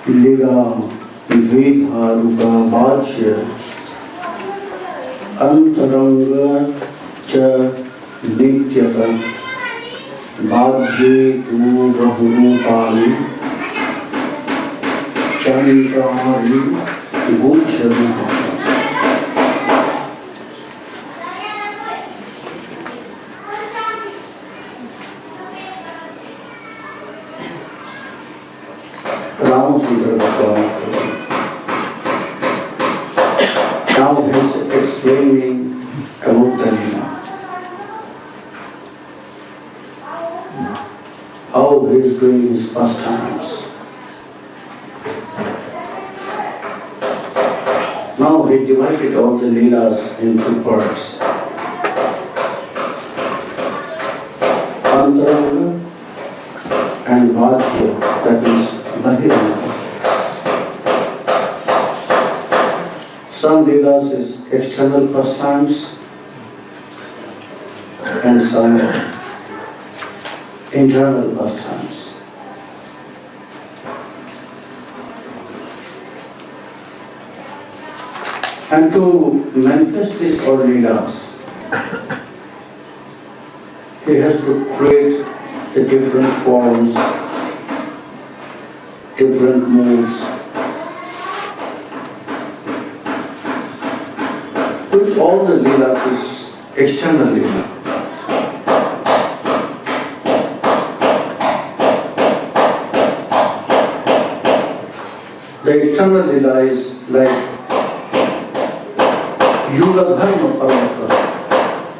लीला द्विधारूपा वाच्य अंतरंग च नित्यत बाह्ये तु बहुरूपाणि चंद्रारि गुच्छरूपाणि। Radhakunda Goswami now is explaining about the Leela, how he is doing his pastimes. Now he divided all the Leelas into parts. Antaranga and Vajya, that means Bahiranga. Some Leelas is external pastimes and some internal pastimes. And to manifest these all Leelas, he has to create the different forms, different moods, which all the Leelas is external Leela. The external Leela is like Yuga Dharma Paramatma,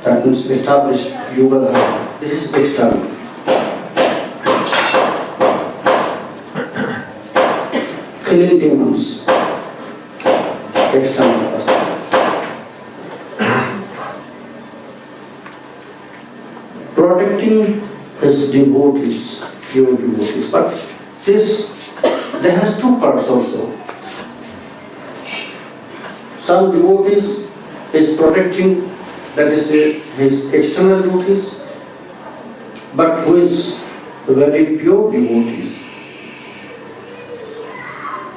that means established Yuga Dharma. This is external. Killing demons, external pastimes. Protecting his devotees, pure devotees. But this, there has two parts also. Some devotees is protecting, that is his external devotees, but who is very pure devotees.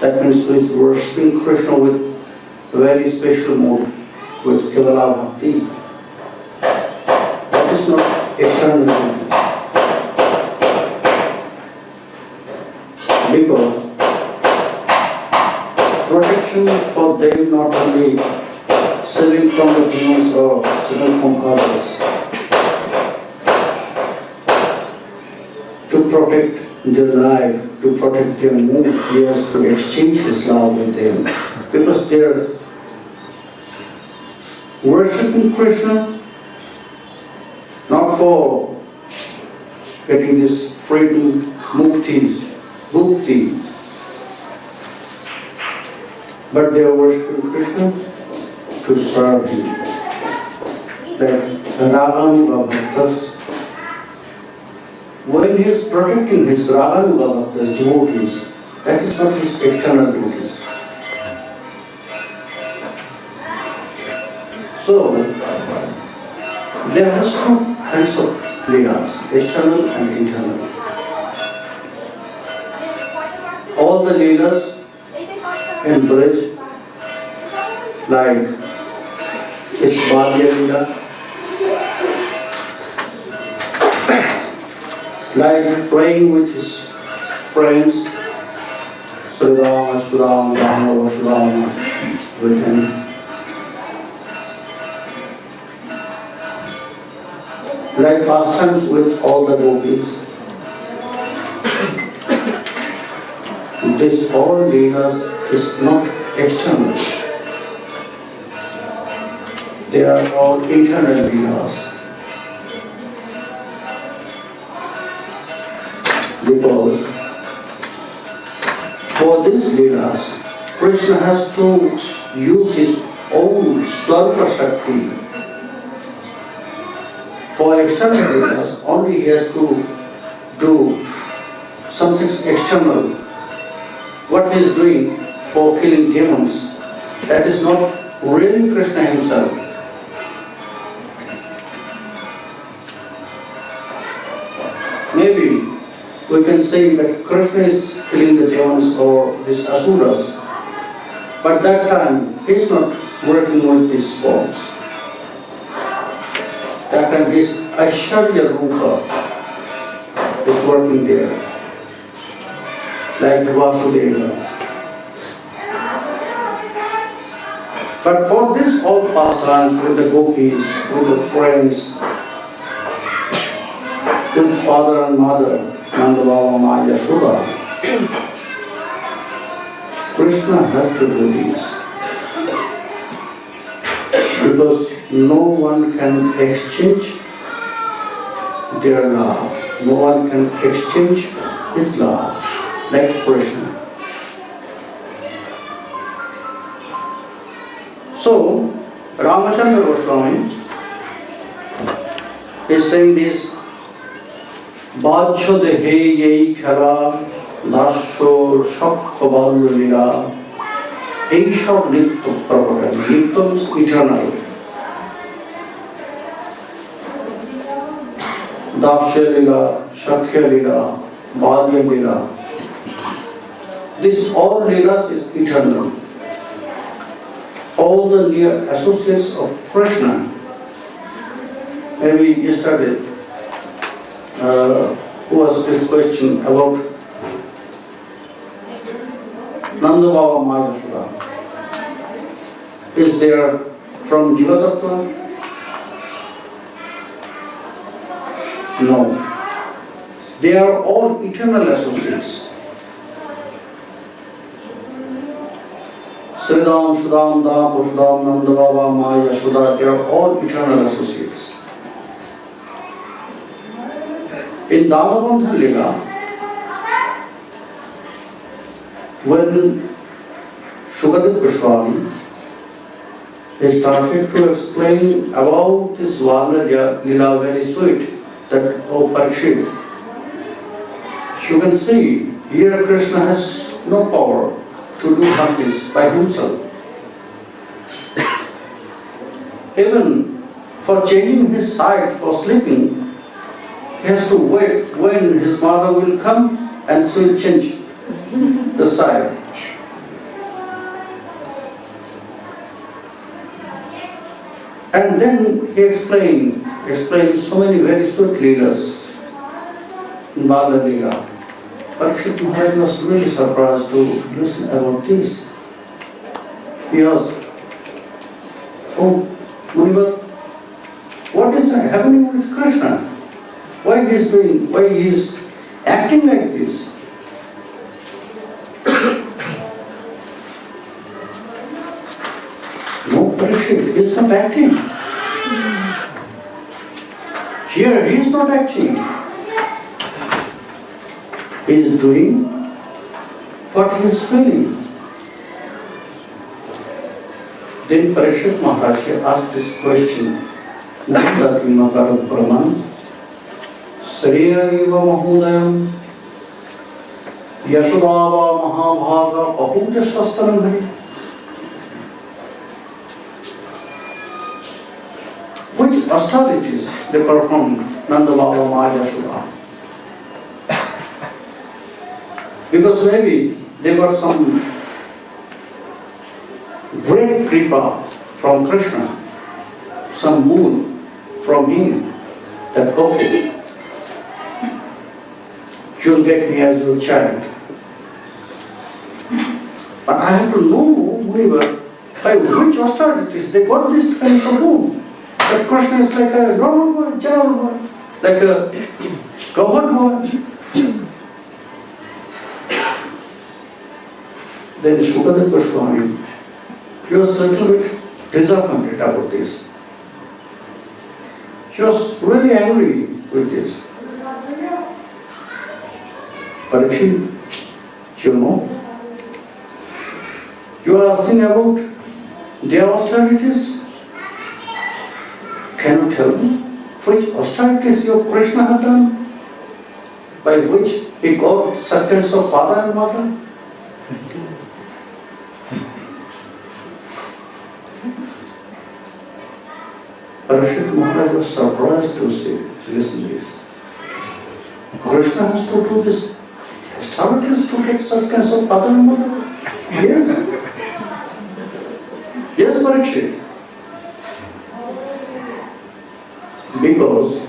That means who is worshipping Krishna with very special mood, with Kevala Bhakti. That is not external devotee. Because protection for them not only saving from the demons or saving from others, to protect their life, to protect their mood, he has to exchange his love with them. Because they are worshipping Krishna not for getting this freedom, mukti, but they are worshipping Krishna to serve him. Like Radhakunda Bhaktas, when he is protecting his Radhakunda Bhaktas, devotees, that is not his external devotees. So, there are two kinds of Leelas, external and internal. All the Leelas in bridge, like Isbalya Leela, like praying with his friends, Sridhama, Sridhama, Rama, Sridhama, with him. Like pastimes with all the gopis. This all Leelas is not external. They are all internal Leelas. Because for these Leelas, Krishna has to use his own Swarpa Shakti. For external Leelas, only he has to do something external. What he is doing for killing demons, that is not really Krishna himself. Maybe we can say that Krishna is killing the demons or these asuras. But that time he is not working with these forms. That time this Aishwarya Rupa is working there, like Vasudeva. But for this all pastimes with the gopis, with the friends, with father and mother, Nanda Baba Maya Yashoda, Krishna has to do this. Because no one can exchange their love. No one can exchange his love like Krishna. So, Ramachandra Goswami is saying this, Bajjo dehe yei khara dasho shakha balu lila eishab nitya prabhata. Nitya means eternal. Dasya lila, shakya lila, balya lila. This all lilas is eternal. All the near associates of Krishna. Maybe yesterday, who was this question about Nanda Baba Mayasura? Is there from Jivadatta? No. They are all eternal associates. Sridham, Sudham, Dam, Pushdam, Nanda Baba, Maya, Sudha, they are all eternal associates. In Damabandha Lila, when Shukadeva Goswami he started to explain about this Varna Lila very sweet, that, oh Parikshit, you can see here Krishna has no power to do something by himself. Even for changing his side for sleeping, he has to wait when his mother will come and she will change the side. And then he explained so many very sweet leelas in Bala Leela. Parikshit Maharaj was really surprised to listen about this. He asked, oh, Munivar, what is happening with Krishna? Why he is acting like this? No, Parikshit, he is not acting. Here, he is not acting. He is doing what he is feeling. Then Parikshit Maharaj asked this question, Nanda Kimakarat Brahman, Sriya Eva Mahudayam, Yashodava Mahabhaga, Papuja Shastaram Hari. Which austerities they performed, Nanda Baba Maya Yashoda? Because maybe there were some great kripa from Krishna, some moon from him, that okay, you'll get me as your child. But I have to know, Munivar, by which austerities they got this kind of moon. That Krishna is like a normal boy, general boy, like a governed boy. Then Shukadeva Goswami, he was a little bit disappointed about this. He was really angry with this. Parikshit, you know, you are asking about the austerities. Can you tell me which austerities your Krishna had done? By which he got acceptance of father and mother? Parikshit Maharaj was surprised to listen to this. Krishna has to do this austerities to to get such kinds of father and mother? Yes. Yes, Parikshit. Because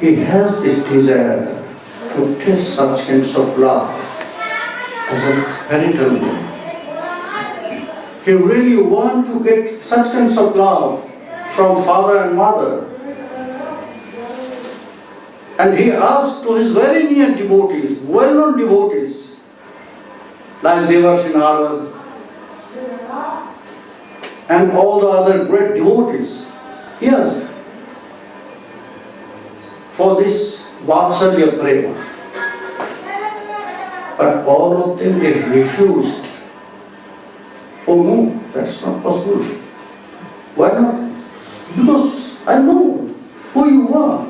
he has this desire to taste such kinds of love as a parental love. He really wants to get such kinds of love from father and mother. And he asked to his very near devotees, well-known devotees, like Devarshi Narad and all the other great devotees, he asked for this Vatsalya Prema. But all of them, they refused. Oh no, that's not possible. Why not? Because I know who you are.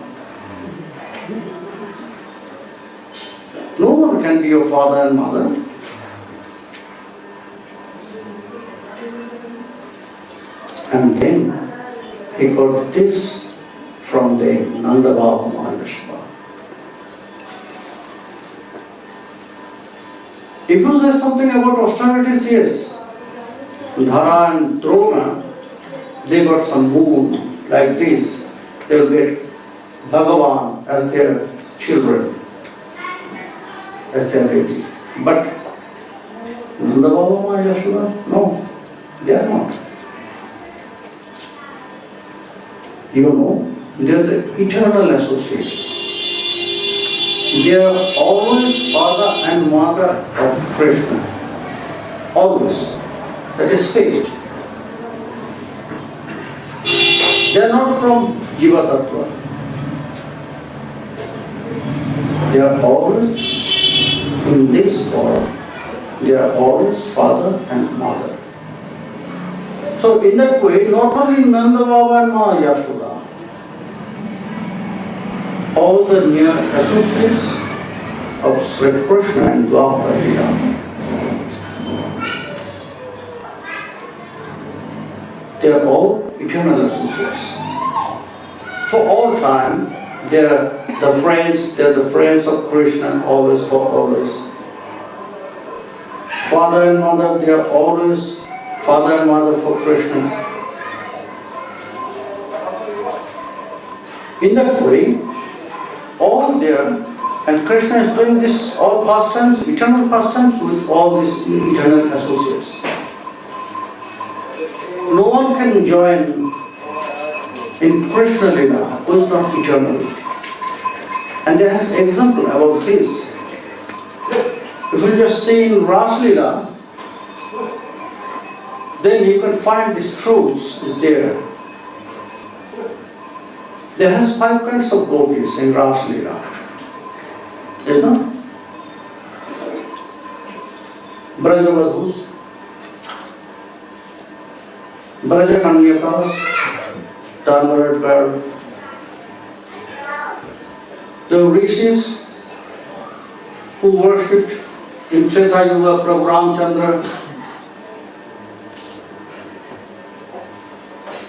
No one can be your father and mother. And then he got this from them, Nanda Baba Mahashva. If you say something about austerities, yes. Dhara and Drona, they got some boon like this. They will get Bhagavan as their children, as their baby. But Nanda Baba Mahashva, no, they are not. You know, they are the eternal associates. They are always father and mother of Krishna. Always. That is fixed. They are not from Jiva Tattva. They are always in this form. They are always father and mother. So in that way, not only Nanda Baba and Ma Yashoda, all the near associates of Sri Krishna and Dwapara, they are all eternal associates. For all time, they are the friends of Krishna, always for always. Father and mother, they are always father and mother for Krishna. In that way, all there, and Krishna is doing this, all pastimes, eternal pastimes with all these eternal associates. No one can join in Krishna Lila who is not eternal. And there is example about this. If you just see in Ras Lila, then you can find these truths is there. There has 5 kinds of gopis in Ras Lila. Is not? Brajavadhus, Brajakanyakas, Tanmarat girl, the rishis who worshipped in Treta Yuga Prabhu Ramchandra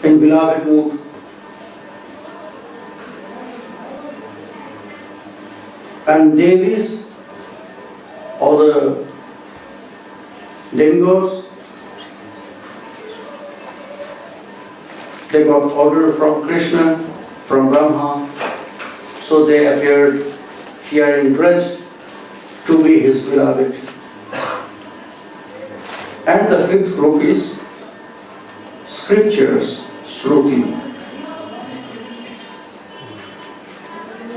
in beloved mood. And Devis, all the demigods, they got order from Krishna, from Brahma, so they appeared here in Braj to be his beloved. And the 5th group is scriptures, Shruti.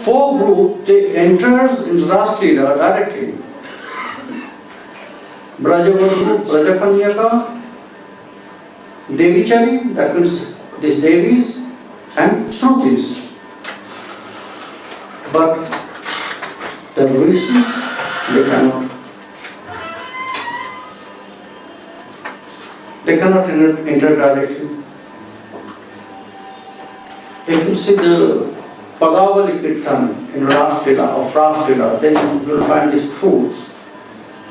4 group, they enters in Ras Leela directly. Brajavadhu, Brajakanyaka, Devichari, that means these Devis, and Shrutis. But the rishis, they cannot enter directly. If you see the Padavali Kirtan in Ras Leela, then you will find these truths.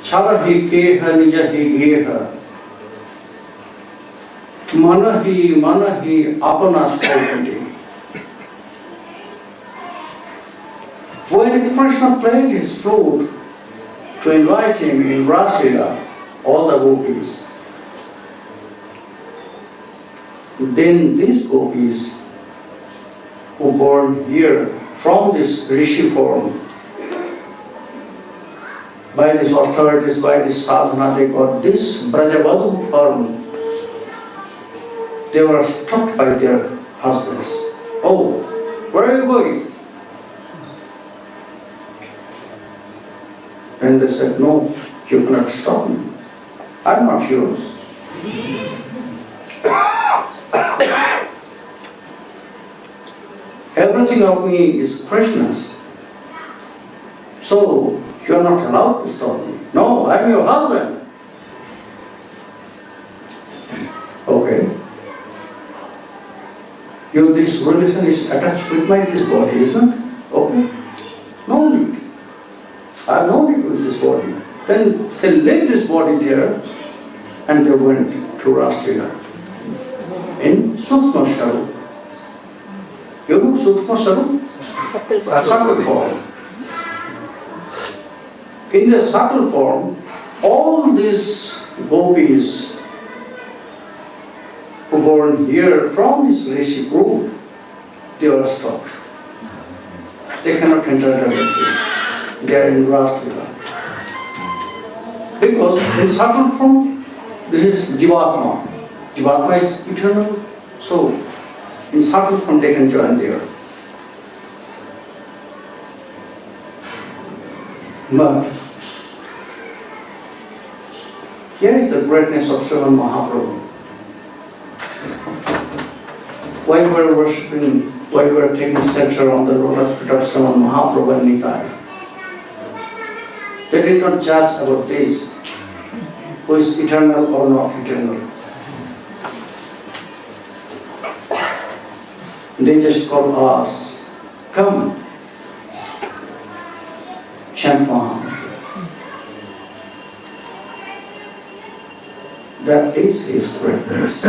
Chara hi keha nija hi geha. Manahi apana stolpati. When Krishna played his flute to invite him in Raslila, all the gopis, then these gopis who born here from this rishi form, by these authorities, by this sadhana, they got this Brajavadhu form. They were stopped by their husbands. Oh, where are you going? And they said, no, you cannot stop me. I'm not yours. Everything of me is Krishna's. So, you are not allowed to stop me. No, I'm your husband. Okay. This relation is attached with this body, isn't it? Okay. No need. I have no need with this body. Then they left this body there and they went to Raslila in Sukshma Sharup. You know Sukshma Sharup? Subtle form. In the subtle form, all these gopis who born here from this rishi group, they are stopped. They cannot enter the rishi. They are in Raslila. Because in subtle form, there is Jivatma. Jivatma is eternal. So, in subtle form, they can join there. But here is the greatness of Sriman Mahaprabhu. Why we are worshipping, why we are taking center on the lotus feet of Sriman Mahaprabhu and Nitai. They did not judge about this, who is eternal or not eternal. They just call us, come, chant Mahamantra. That is his greatness.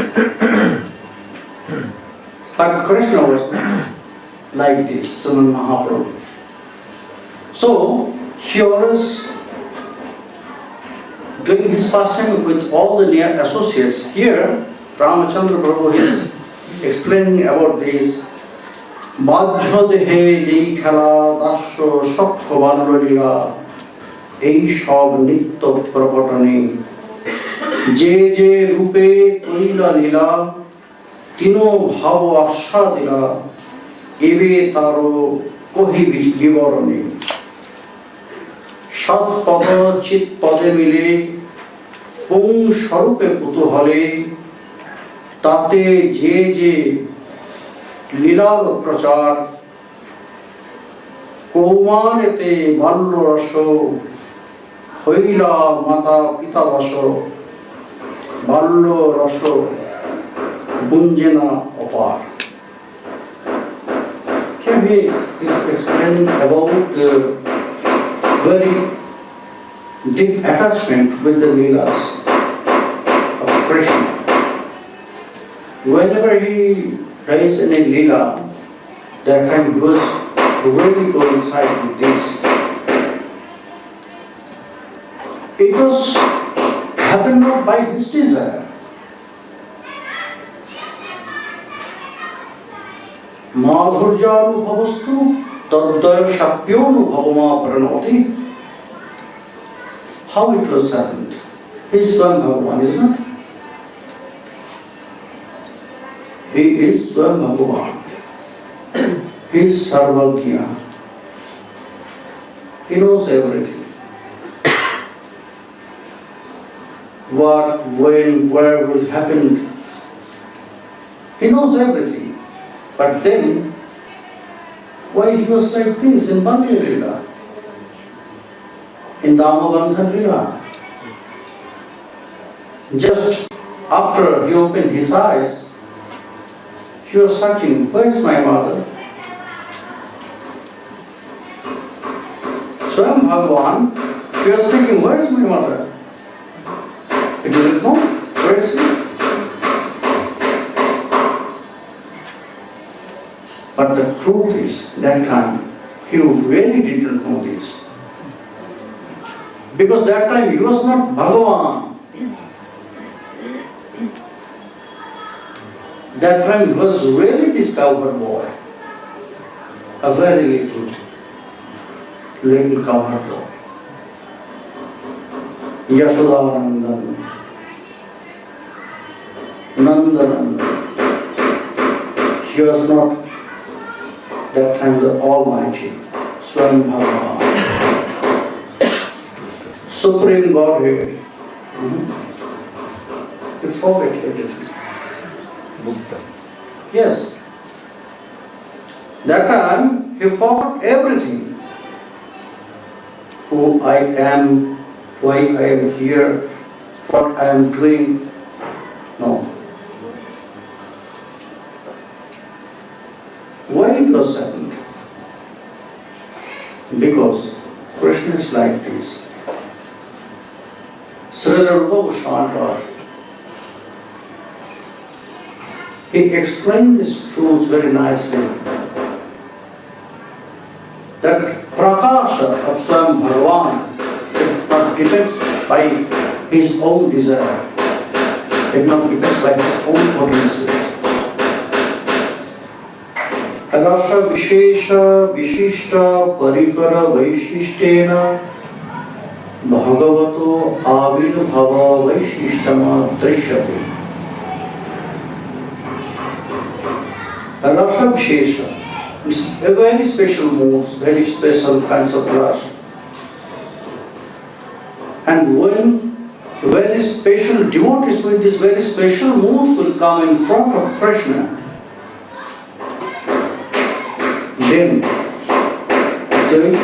But Krishna was not like this, Sriman Mahaprabhu. So, he always doing his pastime with all the near associates. Here, Ramachandra Prabhu is explaining about this. Madhya dehe jai khala dasya shakha ballalila ei shab nitya prakatane je je rupe koila lila tino bhava asha dila ebe taro kohi vivarane sat pada chit pade mile pung sharupe kutuhale tate je je লীলার প্রচার কৌমারেতে বাল্য রস হইলা মাতা পিতা বস বাল্য রস গুঞ্জেনা অপার. Here he is explaining about the very deep attachment with the Leelas of Krishna. Whenever he raised in a Leela, that time he was really coincide with this. It was happened not by his desire. Madhurjanubhavastu tadaya shakyanubhavama pranoti. How it was happened? He is Swam Bhagavan, isn't it? He is Swam Bhagavan. He is Sarvagya. He knows everything. What, when, where will happen. He knows everything. But then, why he was like this in Bhakti Lila? In Damabandhan Lila? Just after he opened his eyes, he was searching, where is my mother? Swam Bhagavan, he was thinking, where is my mother? He didn't know, where is she? But the truth is, that time, he he really didn't know this. Because that time he was not Bhagavan. That time he was really this cowherd boy. A very little cowherd boy. Yashodanandan. Nandanandan. He was not that time the Almighty, Swami Bhagavan, Supreme Godhead. You forget everything. Yes. That time he forgot everything. Who I am, why I am here, what I am doing. No. Why it was happened? Because Krishna is like this. Srila Rupa Goswami, he explained this truth very nicely. That prakasha of Swami Bhagavan depends by his own desire. It not depends by his own potencies. Rasa Vishesha Vishishta Parikara Vaishishtena Bhagavato Avirbhava Vaishishtama Drishyate. Rasa Vishesha is a very special mood, very special kinds of rasa. And when very special devotees with these very special moods will come in front of Krishna, then they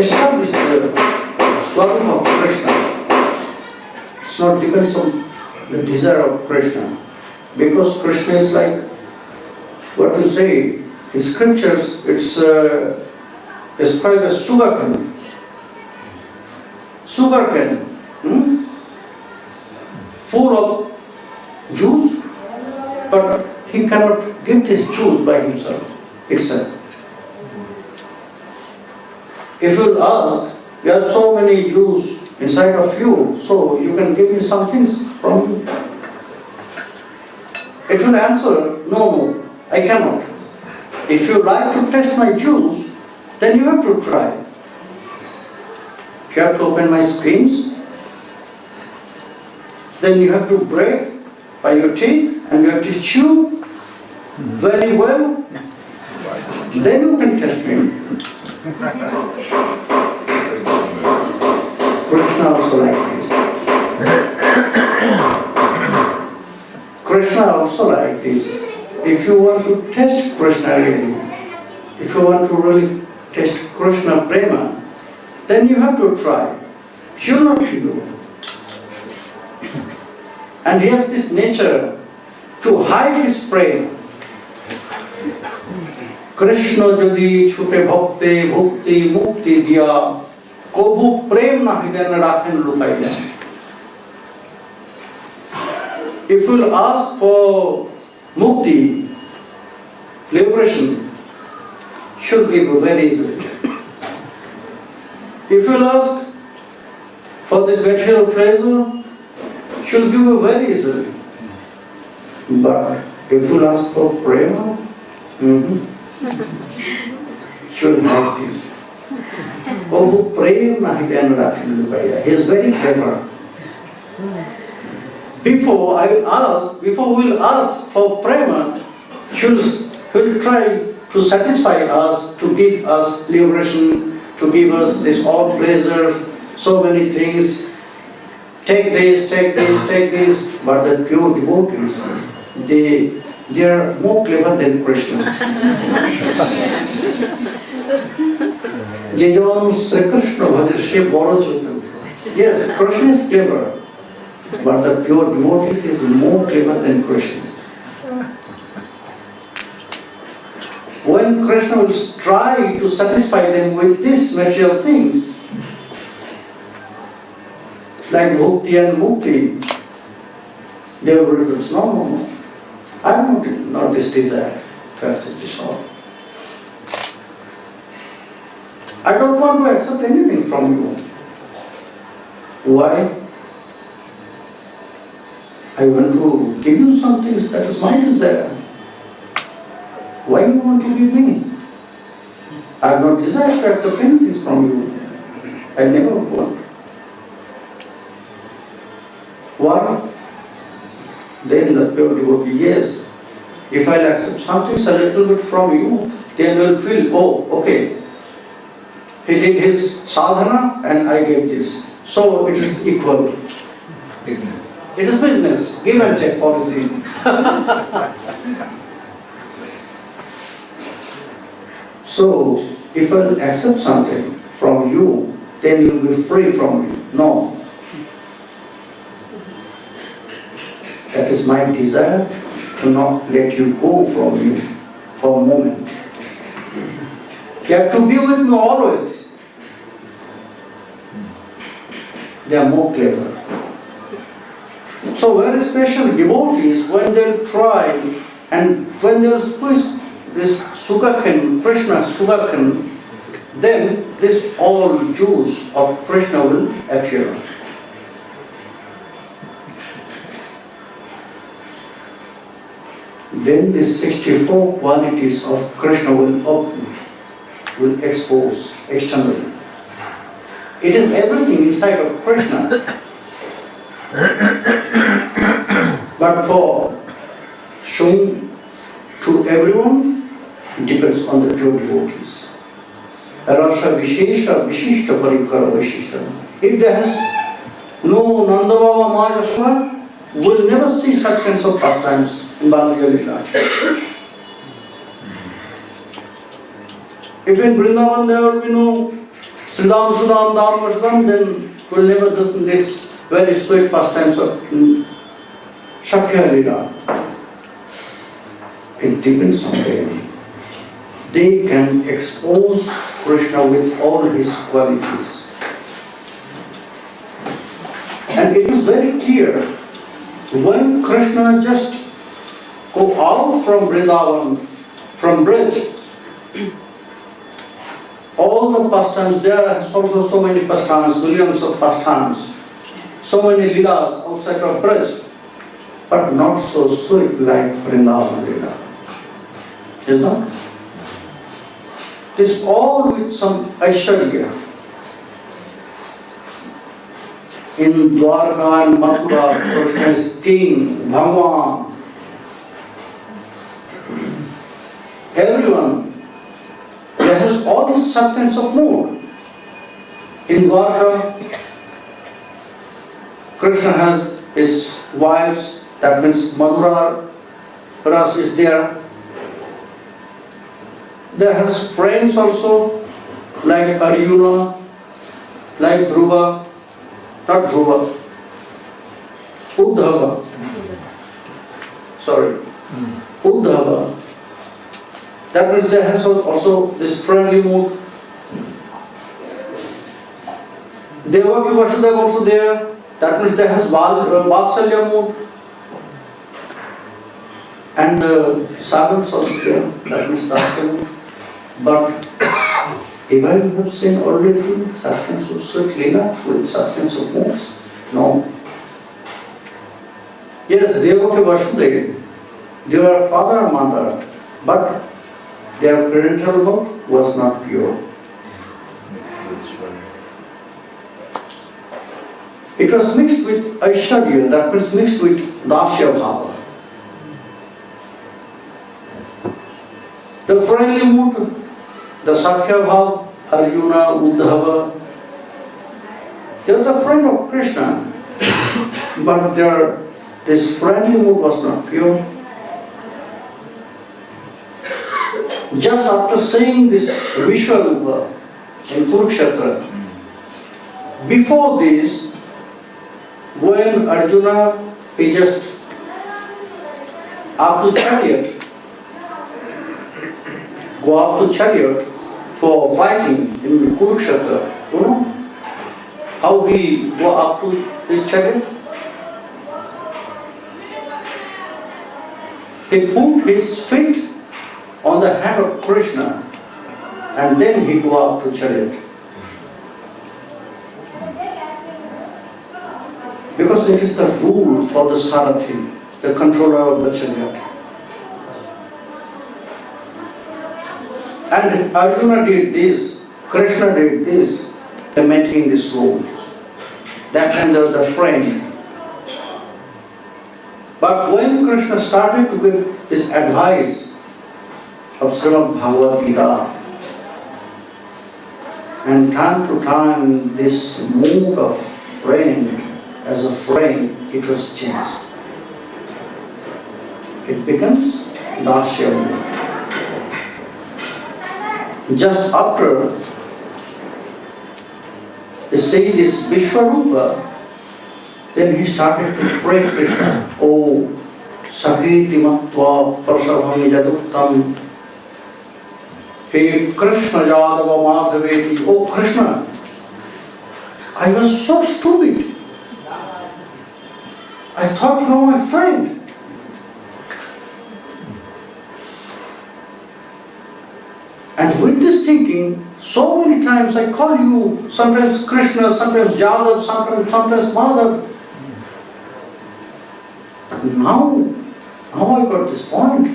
establish the Swarupa of Krishna. It's not depends on the desire of Krishna. Because Krishna is like, what to say, in scriptures it's described as sugarcane. Sugarcane, full of juice, but he cannot give this juice by himself. Itself. If you ask, you have so many Jews inside of you, so you can give me some things from me. It will answer, no, I cannot. If you like to test my juice, then you have to try. You have to open my screens, then you have to break by your teeth, and you have to chew very well. Then you can test me. Krishna also like this. Krishna also like this. If you want to test Krishna really, if you want to really test Krishna prema, then you have to try. He will not give you. And he has this nature to hide his prema. Krishna jodi chute bhakte bhukti mukti diya kobu prem na hiden rakhen lukai diya. If you will ask for mukti, liberation, should give you very easily. If you will ask for this material pleasure, should give you very easily. But if you will ask for prema, should have this. Oh, prem na hiden rakhen lukai. He is very clever. Before we will ask for prema, he will try to satisfy us, to give us liberation, to give us this all pleasure, so many things. Take this, take this, take this. But the pure devotees, they are more clever than Krishna. Yes, Krishna is clever. But the pure devotees is more clever than Krishna. When Krishna will try to satisfy them with these material things, like bhukti and mukti, they will refuse, no, I have not this desire to accept this all. I don't want to accept anything from you. Why? I want to give you some things, that is my desire. Why you want to give me? I have no desire to accept anything from you. I never want. Why? Then the pure devotee, yes, if I accept something a little bit from you, then you will feel, oh, okay, he did his sadhana and I gave this. So it is equal. Business. It is business, give and take policy. So, if I accept something from you, then you will be free from me. No. That is my desire to not let you go from you for a moment. You have to be with me always. They are more clever. So very special devotees, when they try and when they squeeze this sugarcane, Krishna sugarcane, then this all juice of Krishna will appear. Then the 64 qualities of Krishna will open, will expose externally. It is everything inside of Krishna. But for showing to everyone, it depends on the pure devotees. Rasa Vishesha Vishishta Parikara Vishishta. If there has no Nandavava Majasva, we will never see such kinds of pastimes in Balaja Lila. If in Vrindavan there will be no Sridham, Sudham, Dham, Vasudham, then we will never listen this very sweet pastimes of Shakya Lila. It depends on them. They can expose Krishna with all his qualities. And it is very clear, when Krishna just go out from Vrindavan, from Braj, all the pastimes, there are also so many pastimes, millions of pastimes, so many leelas outside of Braj, but not so sweet like Vrindavan Leela. Is not? This all with some Aishwarya. In Dwarka and Mathura, Krishna is king, Bhagavan. Everyone, there has all these such kinds of mood. In Dwarka, Krishna has his wives, that means Madhura Ras is there. There has friends also, like Arjuna, like Dhruva, not Dhruva, Uddhava. Sorry, Uddhava. That means there has also this friendly mood. Devaki Vasudeva also there. That means there has Vatsalya mood. And Savans also there. That means Dasya mood. But if I have seen already seen such kinds of sweet Leela with such kinds of moods? No. Yes, Devaki Vasudeva, they were father and mother, but their parental mood was not pure. It was mixed with Aishwarya, that means mixed with Dasya Bhava. The friendly mood, the Sakhya Bhava, Arjuna, Uddhava, they are the friend of Krishna, but this friendly mood was not pure. Just after saying this Vishwarupa in Kurukshetra, before this, when Arjuna he just up to chariot, go up to chariot for fighting in Kurukshetra, you know how he go up to his chariot? He put his feet on the hand of Krishna and then he go up to chariot. Because it is the rule for the Sarathi, the controller of the chariot. And Arjuna did this, Krishna did this, they maintain this rule. That time there was a friend. But when Krishna started to give this advice of Srimad Bhagavad Gita, and time to time this mood of friend, as a friend, it was changed. It becomes Dasya mood. Just after they say this Vishwarupa, then he started to pray Krishna. Oh, Sakhiti Matva Prasabhami Jaduktam. Hey Krishna Yadava Madhaveti. Oh Krishna, I was so stupid. I thought you were my friend. And with this thinking, so many times I call you, sometimes Krishna, sometimes Yadav, sometimes Madhav. But now I got this point.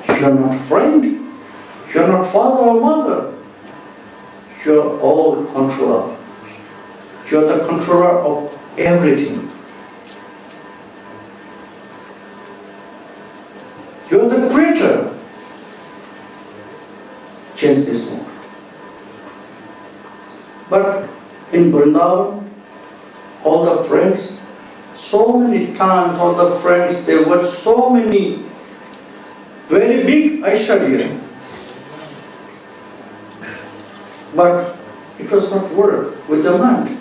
You are not friend, you are not father or mother. You are all controller. You are the controller of everything. You are the creator. Change this mode. But in Vrindavan, all the friends, so many times all the friends, there were so many very big Aishwarya. But it was not work with the mind.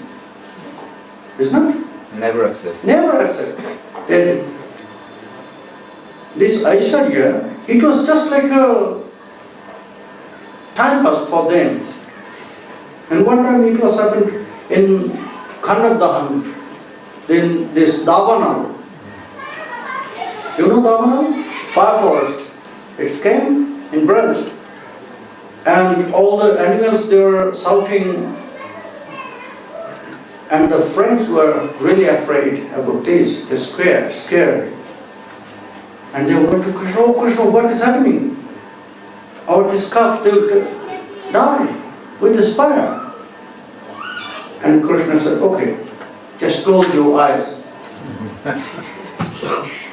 Isn't it? Never accept. Never accept. This Aishwarya, it was just like a time pass for them. And one time it was happened in Khandadahan, then this Davanam. You know Davanam? Fire forest. It came in branch. And all the animals, they were shouting. And the friends were really afraid about this. They were scared. And they went to Krishna, oh Krishna, what is happening? These calves, they will die with this fire. And Krishna said, okay, just close your eyes.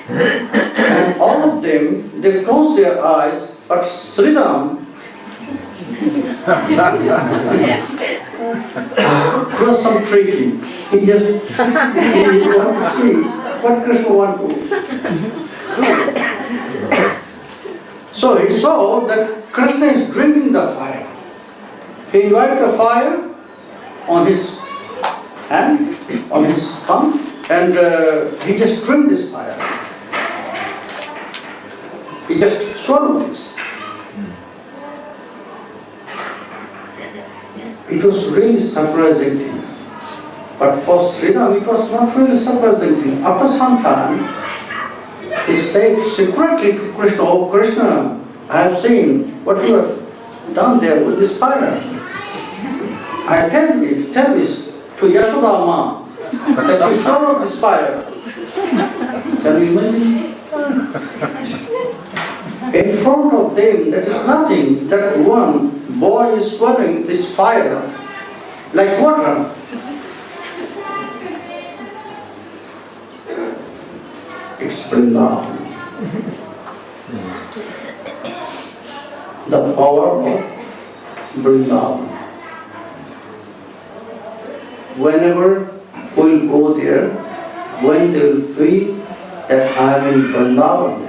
And all of them, they closed their eyes, but Sridham, it was some tricky. He just he wanted to see what Krishna wanted to. So he saw that Krishna is drinking the fire. He invited the fire on his hand, on his thumb, and he just drank this fire. He just swallowed this. It was really surprising things. But for Sridham, it was not really surprising thing. After some time, he said secretly to Krishna, oh Krishna, I have seen what you have done there with this fire. I tell this to Yashoda Ma, that you swallowed this fire. Can you imagine? In front of them, that is nothing. That one boy is swallowing this fire like water. It's Vrindavan. The power of Vrindavan. Whenever we'll go there, when they will feel that I am in Vrindavan,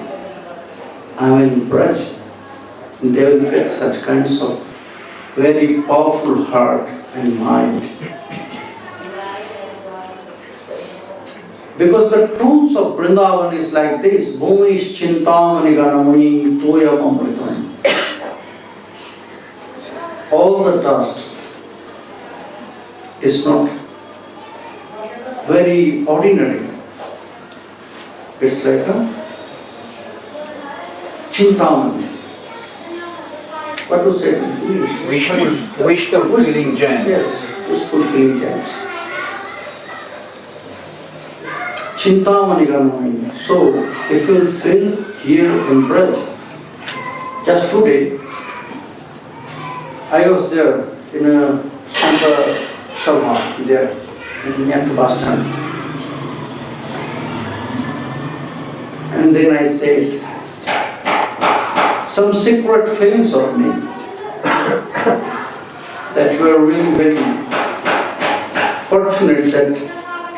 I am in Braj, they will get such kinds of very powerful heart and mind. Because the truths of Vrindavan is like this, Bhumi is chintamani ganamani toyam amritam. All the dust is not very ordinary. It's like a chintamani. what to say in English? Wish fulfilling gems. Yes, wish fulfilling gems. Chintamani Ganamani. So, if you feel here in Braj, just today, I was there in a Santa Shabha there, near to bus stand. And then I said, some secret feelings of me that were really very fortunate that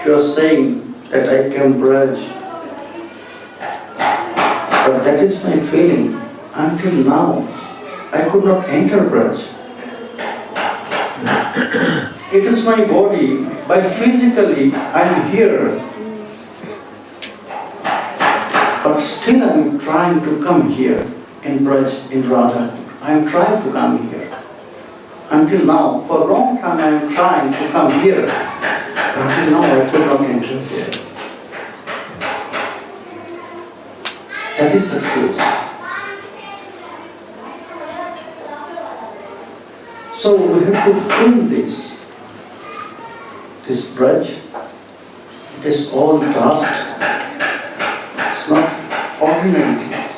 you are saying that I can Braj. But that is my feeling. Until now, I could not enter Braj. It is my body, by physically I am here. But still I am trying to come here in Braj, in Radhakund. I am trying to come here. Until now, for a long time I am trying to come here. Until now I could not enter here. That is the truth. So we have to feel this Braj, this all dust. It's not ordinary things.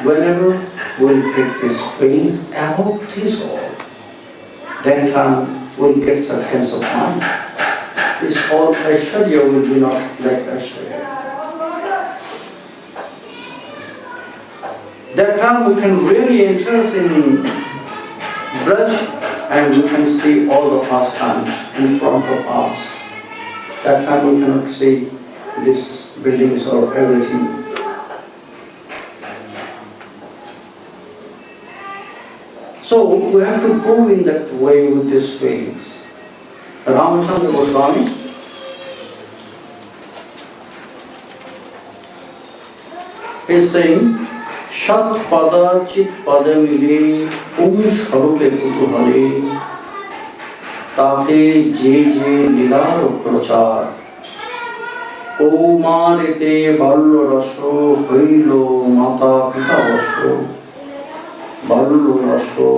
Whenever we'll get these feelings about this all, then we'll get such sense of mind. This all Aishwarya will be not like Aishwarya. That time we can really enter in Braj and we can see all the pastimes in front of us. That time we cannot see these buildings or everything. So we have to go in that way with these feelings. Ramachandra Goswami is saying, Shat pada chit padamile um sharupe kutuhale tate je lilar prachar Omarete ballo raso hoilo mata pita vaso ballo raso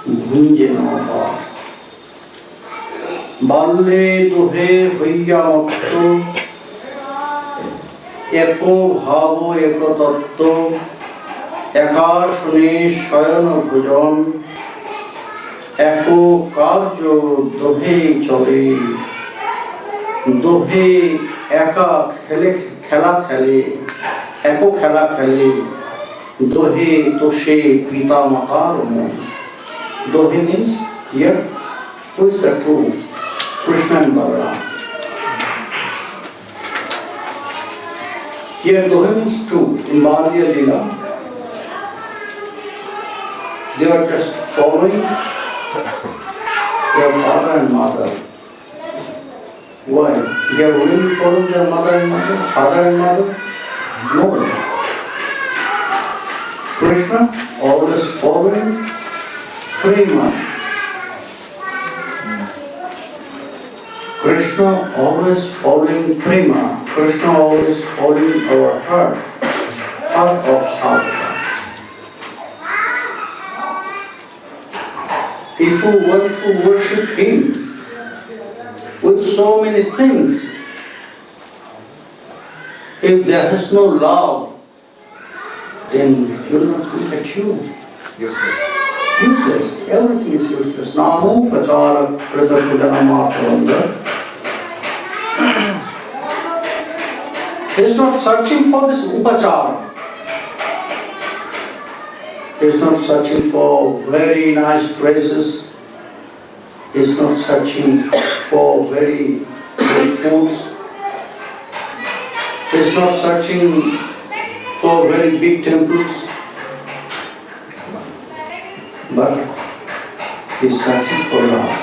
bhunje navar balle duhe hoiya matto eko bhavo eko tattva একাশনে শয়ন ভোজন एको कार्य दोहे चले दोहे एका खेले खेला खेले एको खेला खेले दोहे तोषे पिता मातार मन दोहे means here who is the true Krishna and Balaram. Here dohe means true in Balya Lila. They are just following their father and mother. Why? They are really following their mother and mother, father and mother? No. Krishna always following Prema. Krishna always following Prema. Krishna always following our heart of sadhana. If we want to worship Him with so many things, if there is no love, then He will not look at you. Useless. Useless. Everything is useless. Namo prachara Radhakunda matravanda. He is not searching for this upachara. He is not searching for very nice dresses. He is not searching for very good foods. He is not searching for very big temples. But he is searching for love.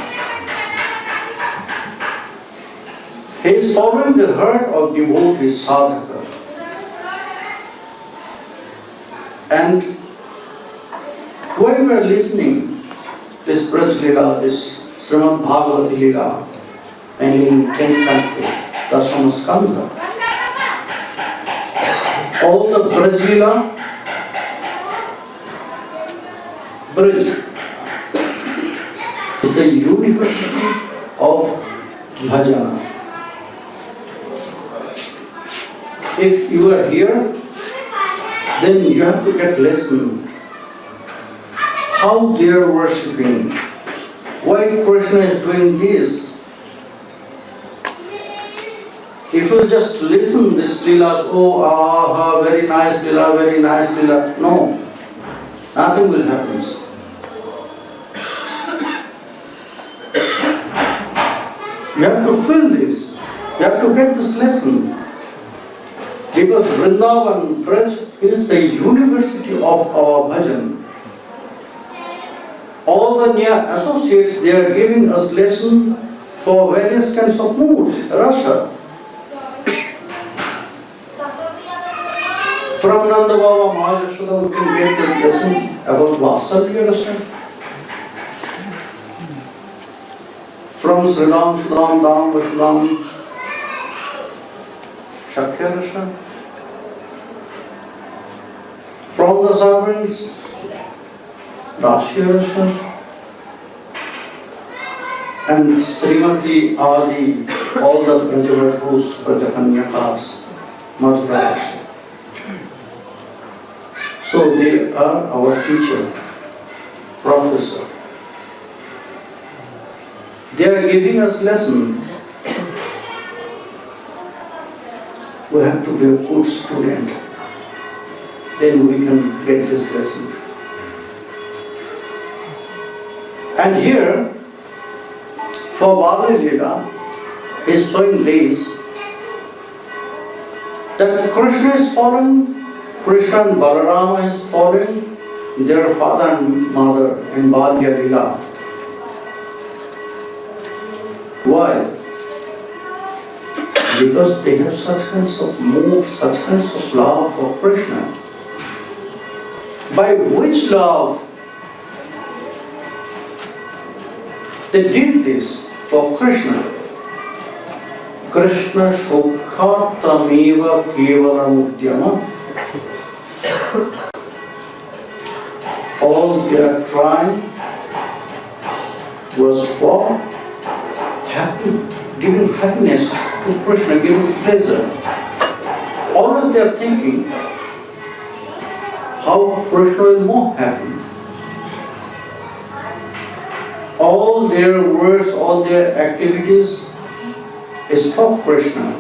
He is following the herd of devotees, sadhaka. And when we are listening this Braj Leela, this Srimad Bhagavati Leela, and in 10th country, Dasama Skandha, all the Braj Leela bridge is the university of bhajana. If you are here, then you have to get lesson how they are worshipping, why Krishna is doing this. If you just listen this leelas, oh, aha, very nice leela, very nice leela, no, nothing will happen. You have to feel this, you have to get this lesson. Because Vrindavan Braj is the university of our bhajan. All the near associates, they are giving us lesson for various kinds of moods, rasa. From Nanda Baba Mahajashoda, we can get the lesson about Vasalya rasa. From Sridham, Shudham, Dham, Vashudham, Shakya rasa. From the servants, Rashya rasa. And Srimati Adi, all the Brajavatus, Brajakanyakas, Madhura rasa. So they are our teacher, professor. They are giving us lesson. We have to be a good student. Then we can get this lesson. And here, for Bali Leela, he is showing this, that Krishna is fallen, Krishna and Balarama is fallen, their father and mother in Balya Leela. Why? Because they have such kinds of mood, such kinds of love for Krishna. By which love they did this for Krishna? Krishna Shokhatameva Kevalam. All their trying was for giving happiness to Krishna, giving pleasure. Always they are thinking how Krishna is more happy. All their words, all their activities is for Krishna.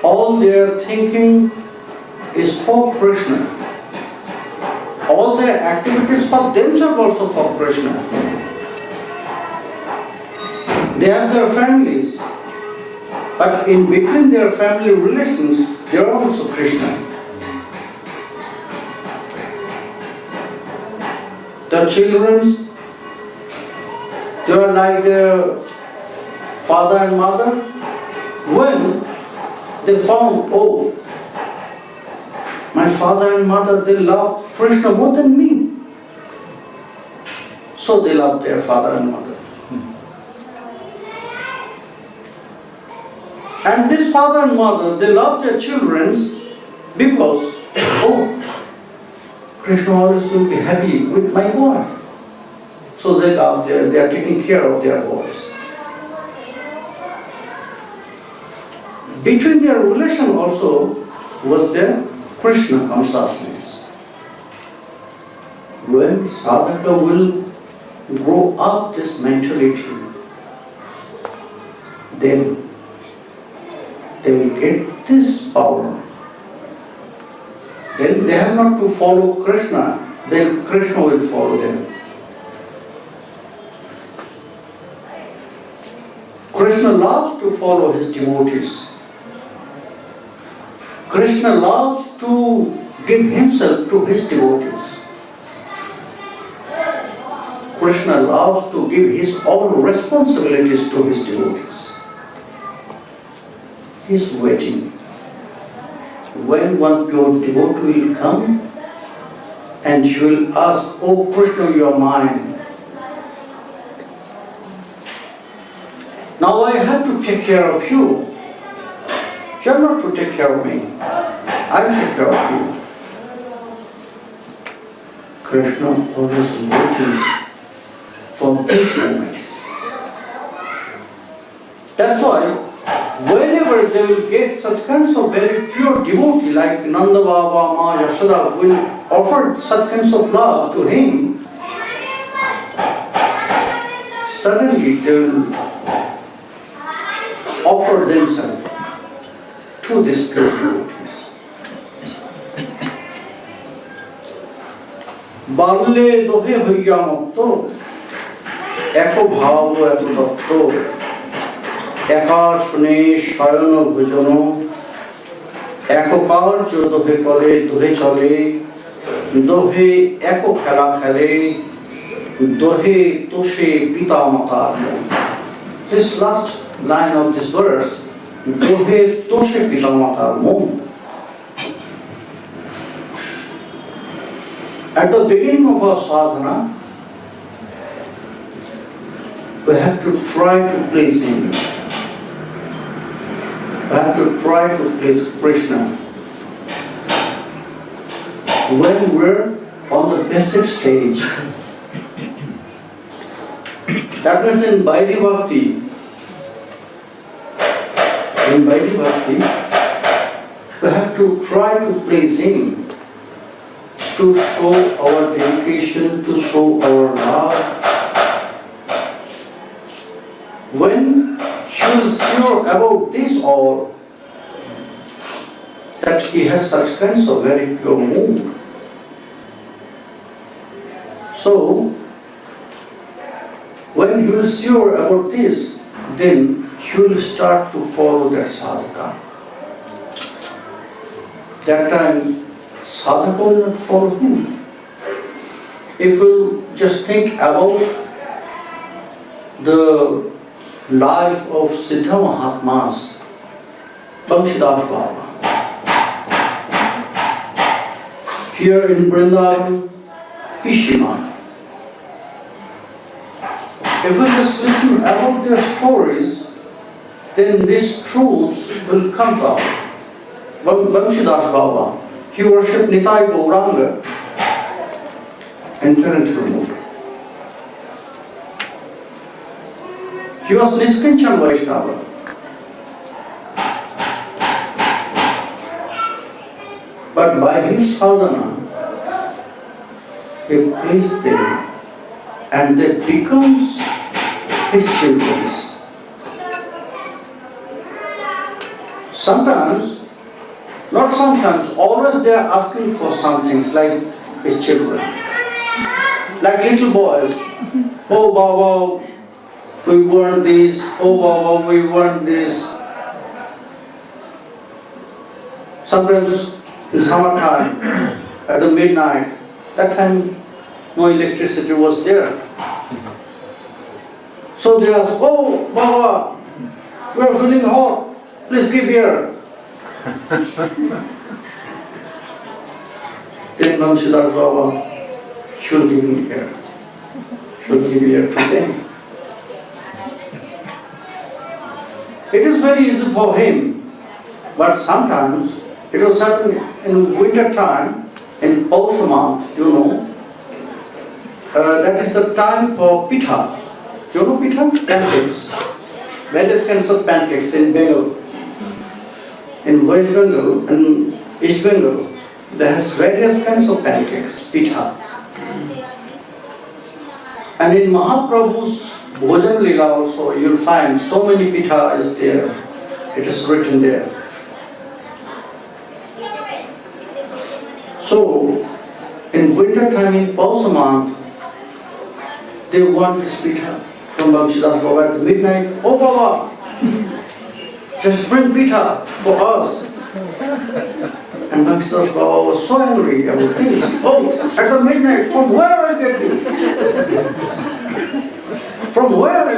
All their thinking is for Krishna. All their activities for themselves also for Krishna. They have their families, but in between their family relations, they are also Krishna. The children, they are like their father and mother. When they found, oh, my father and mother, they love Krishna more than me. So they love their father and mother. And this father and mother, they love their children because, oh, Krishna always will be happy with my boy. So they love they are taking care of their boys. Between their relation also was their Krishna consciousness. When sadhaka will grow up this mentality, then they will get this power. Then they have not to follow Krishna, then Krishna will follow them. Krishna loves to follow his devotees. Krishna loves to give himself to his devotees. Krishna loves to give his all responsibilities to his devotees. He is waiting. When one pure devotee will come and she will ask, oh Krishna, you are mine. Now I have to take care of you. You are not to take care of me. I take care of you. Krishna always waiting for these moments. That's why whenever they will get such kinds of very pure devotee like Nanda Baba, Ma Yashoda will offer such kinds of love to him, suddenly they will offer themselves to these pure devotees. বাল্যে দোহে হইয়া মত্ত এক ভাব এত দত্ত একা শুনে শয়ন ভোজন এক কার্য দোহে করে দোহে চলে দোহে এক খেলা খেলে দোহে তোষে পিতা মাতার মন. This last line of this verse, দোহে তোষে পিতা মাতার মন. At the beginning of our sadhana, we have to try to please him. We have to try to please Krishna. When we're on the basic stage, that means in Vaidhi Bhakti, we have to try to please him, to show our dedication, to show our love. When he is sure about this all, that he has such kinds of very pure mood. So, when he is sure about this, then he will start to follow that sadhaka. That time, sadhaka will not follow him. If we just think about the life of Siddha Mahatmas, Bamshidas Baba, here in Vrindavan, Pishima. If we just listen about their stories, then these truths will come out. Bamshidas Baba, he worshipped Nitai Gauranga in parental mood. He was Niskinchan Vaishnava. But by his sadhana, he pleased them and they becomes his children. Sometimes, not sometimes, always they are asking for some things like his children. Like little boys, oh Baba, we want this, oh Baba, we want this. Sometimes in summertime, at the midnight, that time no electricity was there. So they ask, oh Baba, we are feeling hot, please give here. Then Bamshidas Baba should give me here. Should give here to them. It is very easy for him, but sometimes it was happening in winter time, in Pausha month, you know. That is the time for pitha. You know pitha? Pancakes. Various kinds of pancakes in Bengal. In West Bengal and East Bengal, there has various kinds of pancakes, pitha. And in Mahaprabhu's Bhojan Lila also, you'll find so many pitha is there. It is written there. So, in winter time in Pausha month, they want this pitha from Bamshidas Baba at midnight. Oh Baba, just bring pitha for us. And Bamshidas Baba was so angry about this. Oh, at the midnight, from where I get it? From where I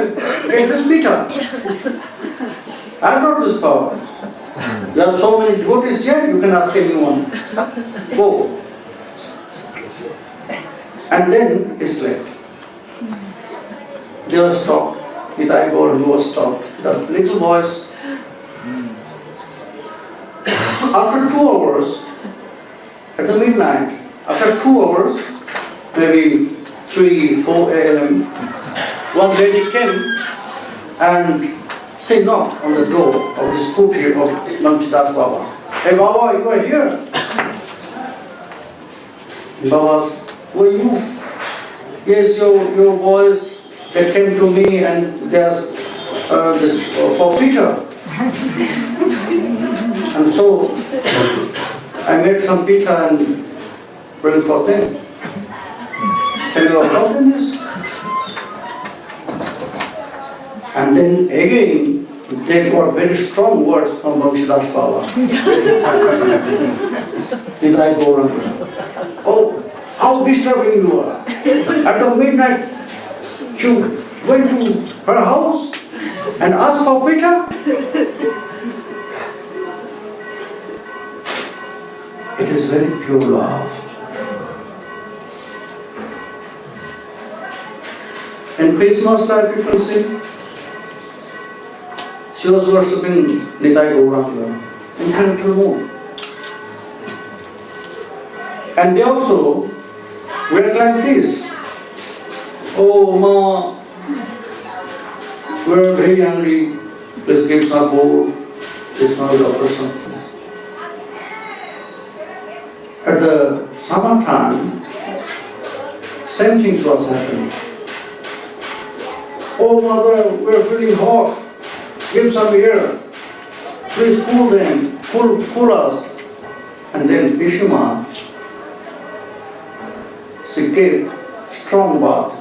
get this pitha? I have not this power. You have so many devotees here, you can ask anyone. Go. And then he slept. They were stopped. Nitai Gaur, he was stopped. The little boys. After 2 hours, at the midnight, after 2 hours, maybe 3, 4 a.m., one lady came and she knocked on the door of the scooty of Namchidas Baba. Hey Baba, you are here? Baba, who are you? Yes, your boys, they came to me and they asked for pita. And so I made some pita and bring for them. Tell you what problem is? And then again, they got very strong words from Namchidas Baba. Did I go wrong? Oh, how disturbing you are. At the midnight, you went to her house and asked for pita? It is very pure love. In Christmas life, people say, she was worshipping Nitai Gauranga in incredible mood. And they also read like this. Oh, Ma, we're very hungry. Please give some food. Please not offer something. At the summertime, same things was happening. Oh, Mother, we're feeling hot. Give some air. Please cool them. Cool us. And then Bhishma, she gave strong bath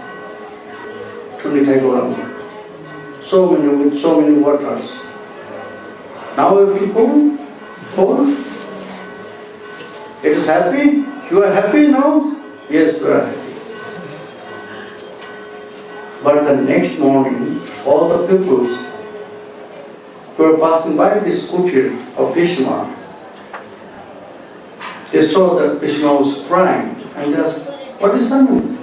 to Nitai Gauranga. With so many waters. Now if you cold, it is happy? You are happy now? Yes, we are happy. But the next morning, all the pupils who were passing by this scooter of Bhishma, they saw that Bhishma was crying and they asked, what is happening?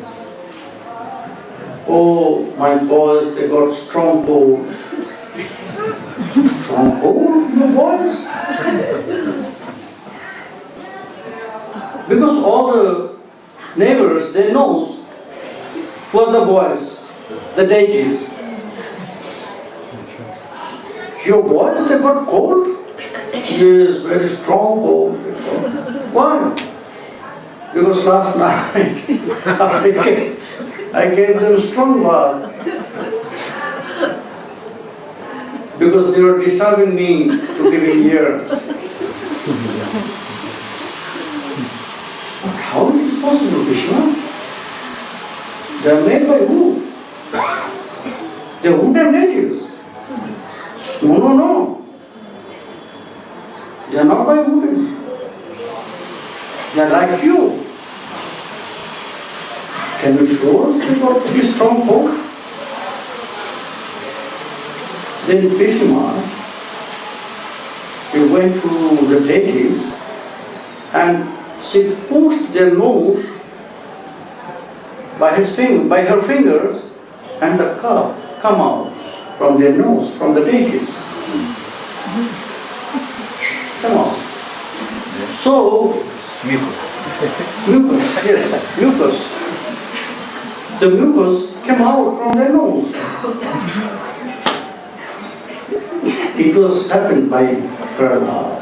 Oh, my boys, they got strong cold. Strong cold, your boys? Because all the neighbors, they know who are the boys, the deities. Your boys, they got cold? Yes, very strong cold. Why? Because last night I gave them strong bath. Because they were disturbing me to giving air. But how is this possible, Krishna? They are made by who? They are wooden natives. No. They are not by wooden. They are like you. Can you show us they got pretty strong hold? Then Bhishma, he went to the deities and she pushed their nose by her fingers, and the cup come out from their nose, from the deities. Come on. So, mucus, yes, mucus. The mucus came out from their nose. It was happened by her love.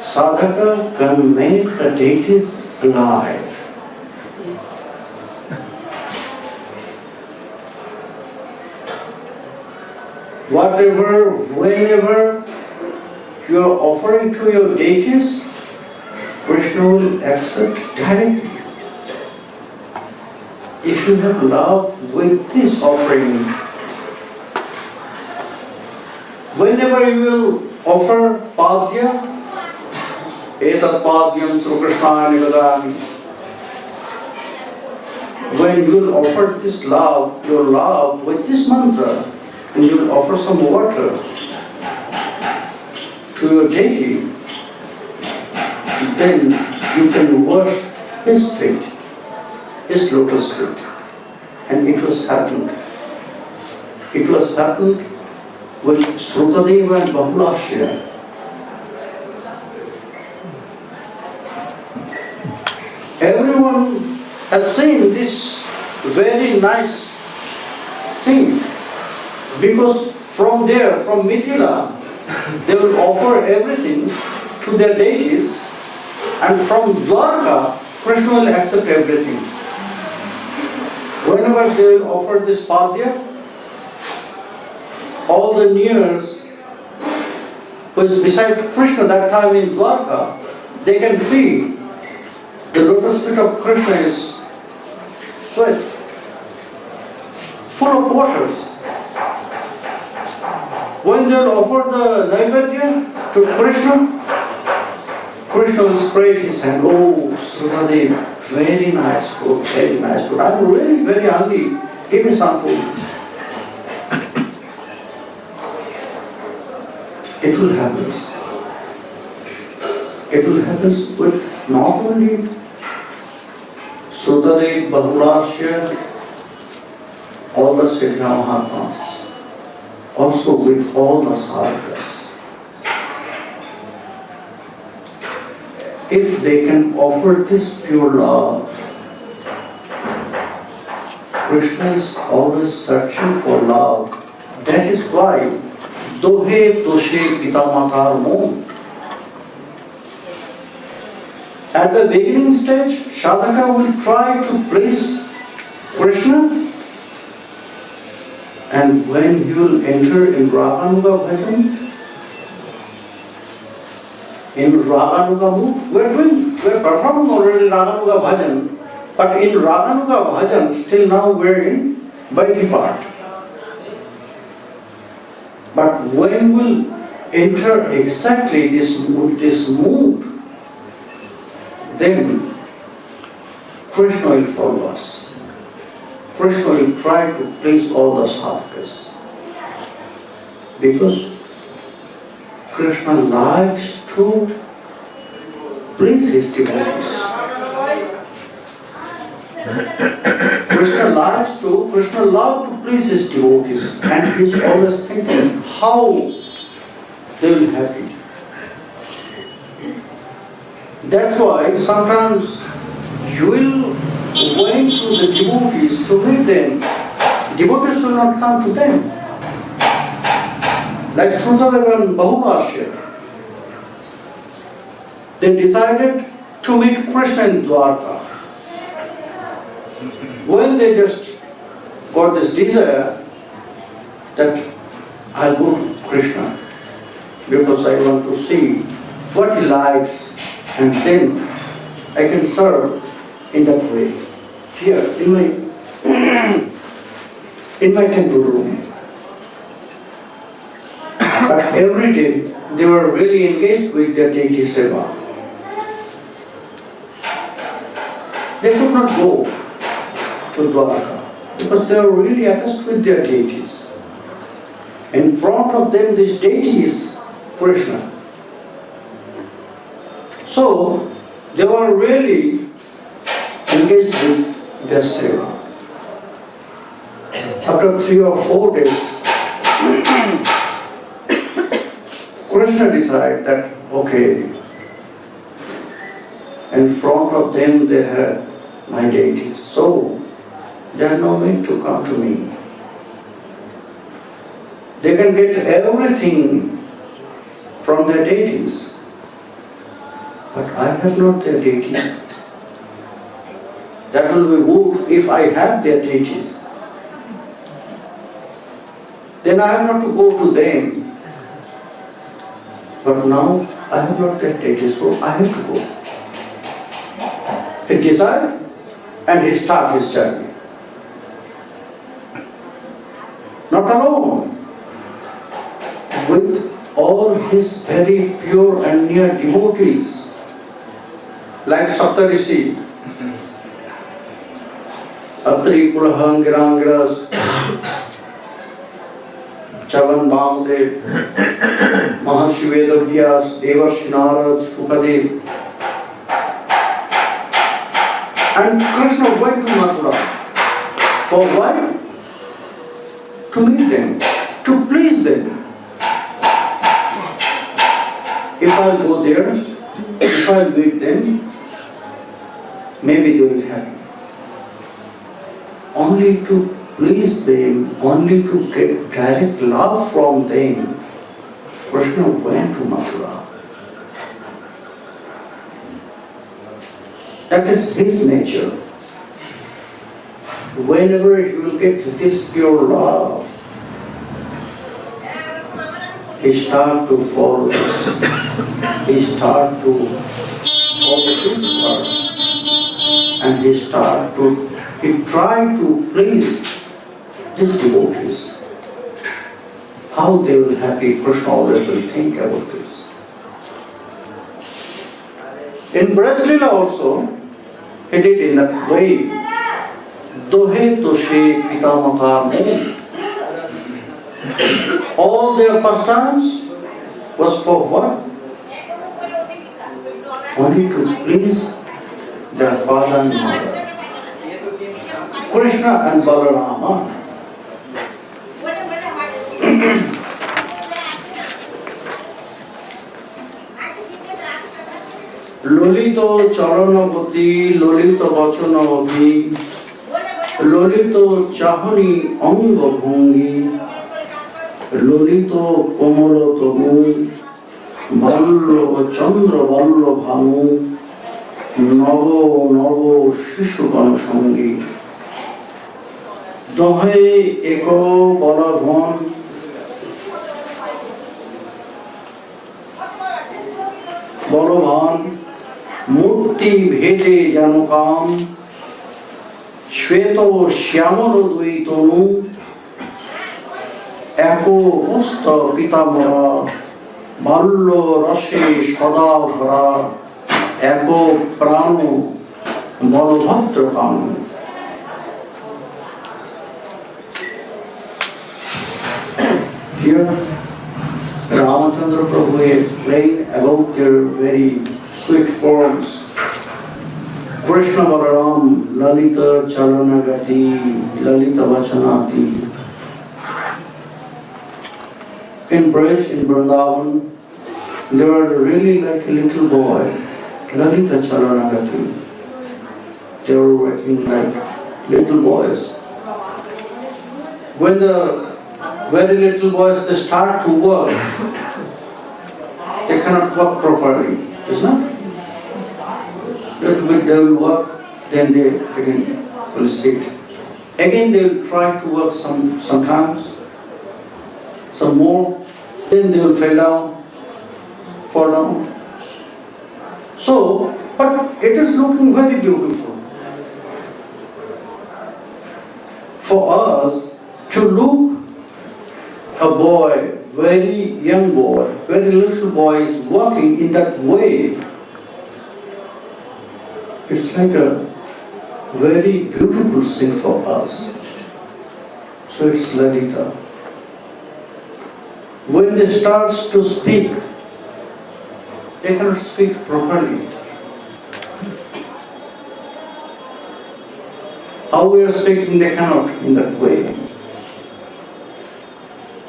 Sadhaka can make the deities alive. Whatever, whenever you are offering to your deities, Krishna will accept directly. If you have love with this offering, whenever you will offer Padya, Etat Padyam Sri Krishnaya Nivedami, when you will offer this love, your love with this mantra, and you will offer some water to your deity, then you can wash his feet, his lotus feet. And it was happened. It was happened with Srutadeva and Bahulashya. everyone has seen this very nice thing, because from there, from Mithila, they will offer everything to their deities, and from Dwarka, Krishna will accept everything. Whenever they will offer this padya, all the nears who is beside Krishna that time in Dwarka, they can see the lotus feet of Krishna is sweat, full of waters. When they will offer the Naivedya to Krishna, Krishna will spread his hand. Oh, Srutadev, very nice food, very nice food. I'm really very hungry. Give me some food. It will happen. It will happen with not only Srutadev, Bahurashya, all the Siddha Mahatmas, also with all the sadhakas. If they can offer this pure love, Krishna is always searching for love. That is why Dohe Toshe Pitamakar Mon. At the beginning stage, sadhaka will try to please Krishna, and when he will enter in Radhakunda bhajan, in Radhakunda mood, we are performing already Radhakunda bhajan, but in Radhakunda bhajan, still now we are in Vaidhi part. But when we will enter exactly this mood, then Krishna will follow us. Krishna will try to please all the sadhakas. Because Krishna likes to please his devotees. Krishna loves to please his devotees, and he is always thinking how they will be happy. That's why sometimes you will went to the devotees to meet them. Devotees will not come to them. Like Srutadeva and Bahurashya, they decided to meet Krishna in Dwarka. When they just got this desire that I'll go to Krishna because I want to see what he likes, and then I can serve in that way. Here in my temple room. But every day they were really engaged with their deity seva. They could not go to Dwarka because they were really attached with their deities. In front of them, this deity is Krishna. So they were really engaged with their seva. After 3 or 4 days, Krishna decided that, okay, in front of them they had my deities, so they have no need to come to me. They can get everything from their deities, but I have not their deity. That will be good if I have their deities. Then I have not to go to them. But now I have not their deities, so I have to go. He decided and he started his journey. Not alone, with all his very pure and near devotees, like Saptarishi, Atri Pulahangirangiras, Chavan Bhamdev, Maharshi Vedavyas, Devarshi Narad, Sukadev. And Krishna went to Mathura. For why? To meet them, to please them. If I go there, if I meet them, maybe they will happy. Only to please them, only to get direct love from them, Krishna went to Mathura. That is his nature. Whenever he will get this pure love, he start to follow this. He start to follow his word. And he try to please these devotees. How they will happy, Krishna always will think about this. In Brajlila also, he did in that way. Dohe toshe pitamata me. All their pastimes was for what? Only to please their father and mother. Krishna and Balarama. Lolito charanagati, lolito vachanagati, lolito chahani anga bhungi, lolito komolotamu, ballo chandra ballo bhamu, navo navo shishubana sangi. Dohe eko balabhan, balabhan, murti bhede janukam, shveto shyamalo dvaitonu, eko usta pitamara, ballo rashe sadavara, eko prano, balabhadra kanu. Here, Ramachandra Prabhu explained about their very sweet forms. Krishna Balaram, Lalita Charanagati, Lalita Vachanati. In Braj, in Vrindavan, they were really like a little boy, Lalita Charanagati. They were working like little boys. When the very little boys, they start to work, they cannot work properly, isn't it? Little bit they will work, then they again will sit. Again they will try to work sometimes, some more, then they will fall down. So, but it is looking very beautiful. For us to look a boy, very young boy, very little boy is walking in that way. It's like a very beautiful thing for us. So it's Lalita. When they start to speak, they cannot speak properly. How we are speaking, they cannot in that way.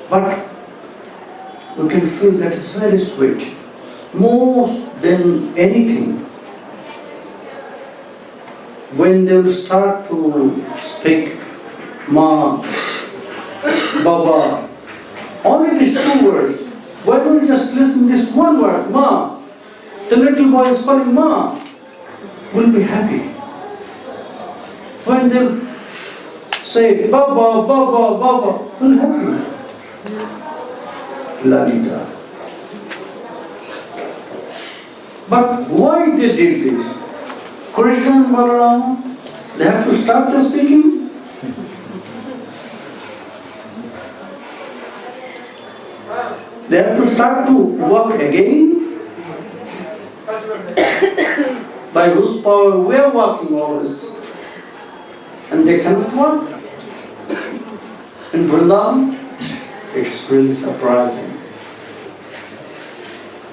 But we can feel that it's very sweet, more than anything. When they will start to speak Ma, Baba, only these two words. Why don't we just listen this one word, Ma? The little boy is calling Ma. We'll be happy. When they say Baba, Baba, Baba, we'll be happy. Lalita. But why they did this? Krishna and Balaram, they have to start the speaking. They have to start to work again. By whose power we are working always. And they cannot work. In Vrindavan, it's really surprising.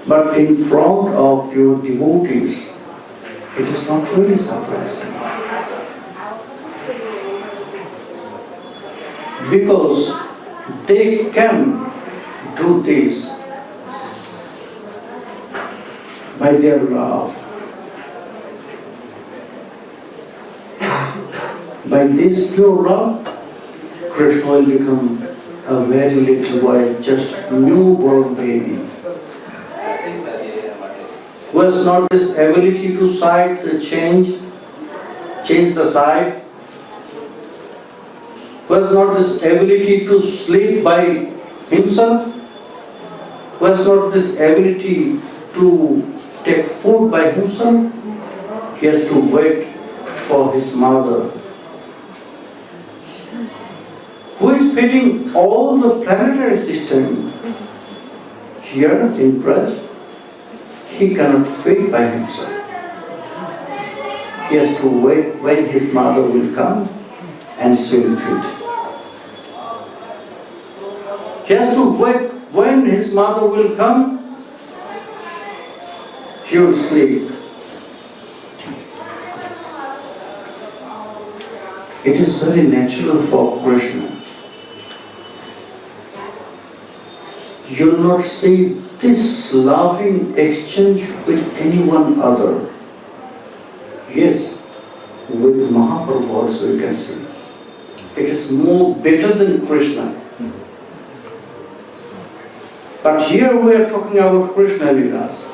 But in front of your devotees, it is not really surprising. Because they can do this by their love. By this pure love, Krishna will become a very little boy, just newborn baby, who has not this ability to change the side, who has not this ability to sleep by himself, who has not this ability to take food by himself. He has to wait for his mother, who is feeding all the planetary system. Here in Braj, he cannot feed by himself. He has to wait when his mother will come and she will feed. He has to wait when his mother will come, he will sleep. It is very natural for Krishna. You will not see this loving exchange with anyone other. Yes, with Mahaprabhu also you can see. It is more better than Krishna. But here we are talking about Krishna Leelas.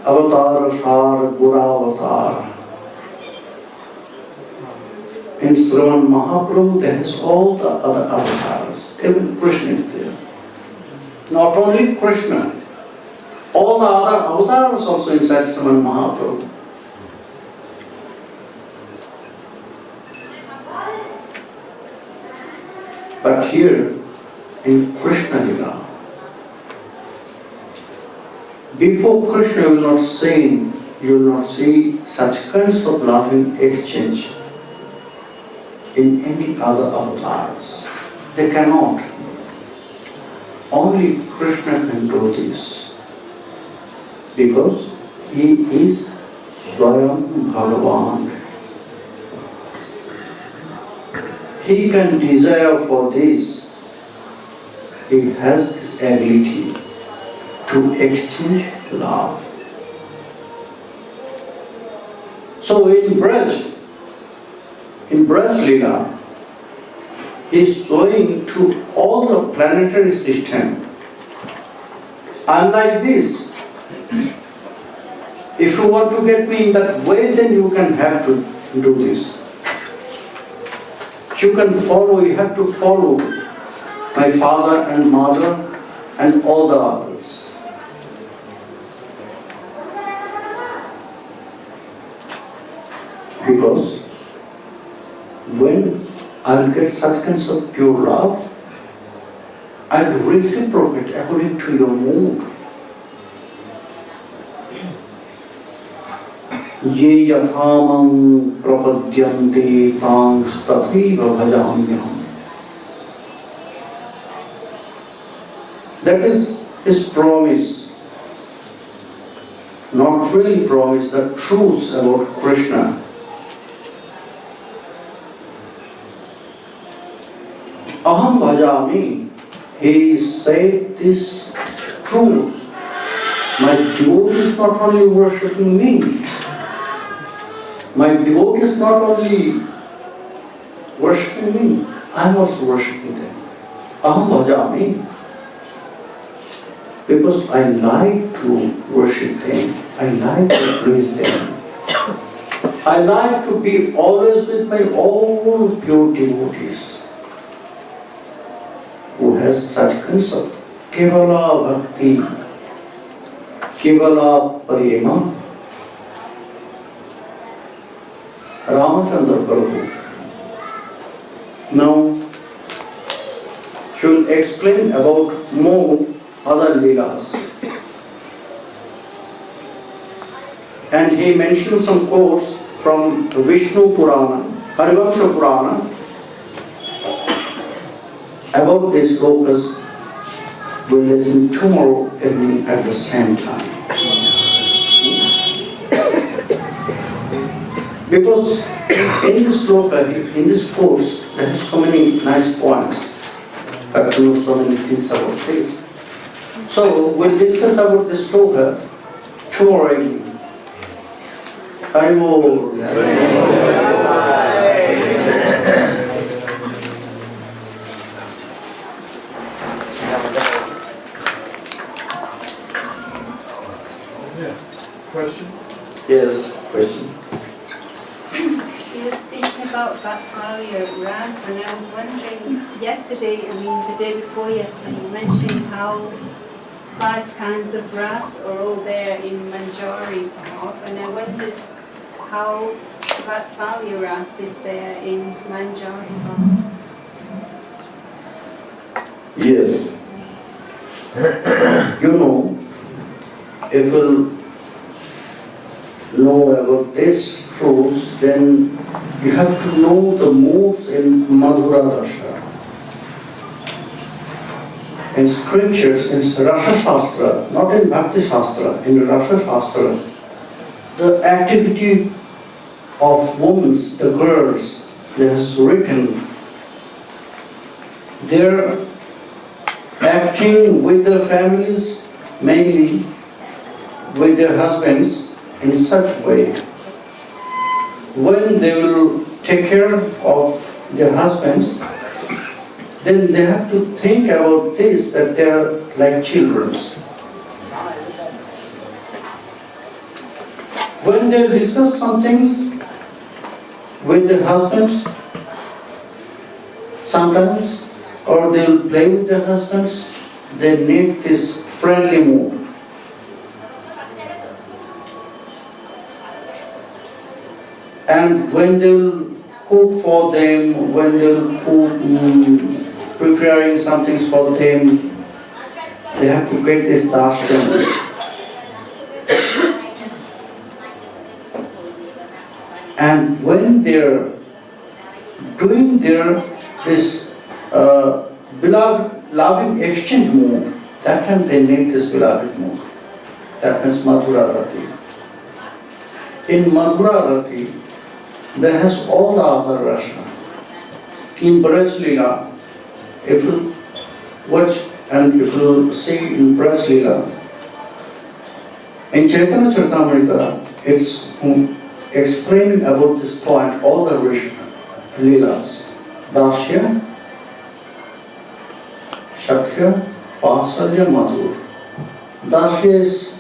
Avatar, Shar, Gura Avatar. In Sravan Mahaprabhu there is all the other avatars. Even Krishna is there. Not only Krishna, all the other avatars also inside Sravan Mahaprabhu. But here in Krishna Lila, before Krishna you will not see such kinds of loving exchange in any other avatars. They cannot. Only Krishna can do this. Because he is Swayam Bhagavan. He can desire for this. He has this ability to exchange love. So in Braj Leela, he is showing to all the planetary system. Unlike this, if you want to get me in that way, then you can have to do this. You have to follow my father and mother and all the others. Because when I will get such kinds of pure love, I will reciprocate according to your mood. Ye yathamam prapadyante tangs tathaiva bhajamyam. That is his promise. Not really promise, the truths about Krishna. Aham bhajami. He said this truth. My devotee is not only worshipping me. My devotee is not only worshipping me, I am also worshipping them. Aham bhajami. Because I like to worship them. I like to praise them. I like to be always with my all pure devotees who has such concept. Kevala bhakti, kevala prema. Ramachandra Prabhu now should explain about more other leelas. And he mentioned some quotes from Vishnu Purana, Harivamsha Purana about these slokas. We'll listen tomorrow evening at the same time. Because in this sloka, in this course, there are so many nice points, but you know so many things about this. So we'll discuss about this sloka tomorrow evening. Haribol. Question? Yes, question. You were speaking about Vatsalya Ras, and I was wondering, the day before yesterday, you mentioned how 5 kinds of ras are all there in Manjari, and I wondered how Vatsalya Ras is there in Manjari. Yes. You know, if we'll know about these truths, then you have to know the moods in Madhura Rasha. In scriptures, in Rasa Shastra, not in Bhakti Shastra, in Rasa Shastra, the activity of women, the girls, they has written, they're acting with their families, mainly with their husbands, in such way. When they will take care of their husbands, then they have to think about this, that they are like children. When they discuss some things with their husbands, sometimes, or they will play with their husbands, they need this friendly mood. And when they will cook for them, when they will cook, preparing something for them, they have to get this darshan. And when they're doing this beloved, loving exchange mood, that time they need this beloved mood. That means Madhura Rati. In Madhura Rati, there has all the other rasa. In Braj Leela, if you watch and if you see in Braj Leela, in Chaitanya Charitamrita, it's explaining about this point, all the Leelas. Dasya, Shakhya, Vatsalya, Madhur. Dasya is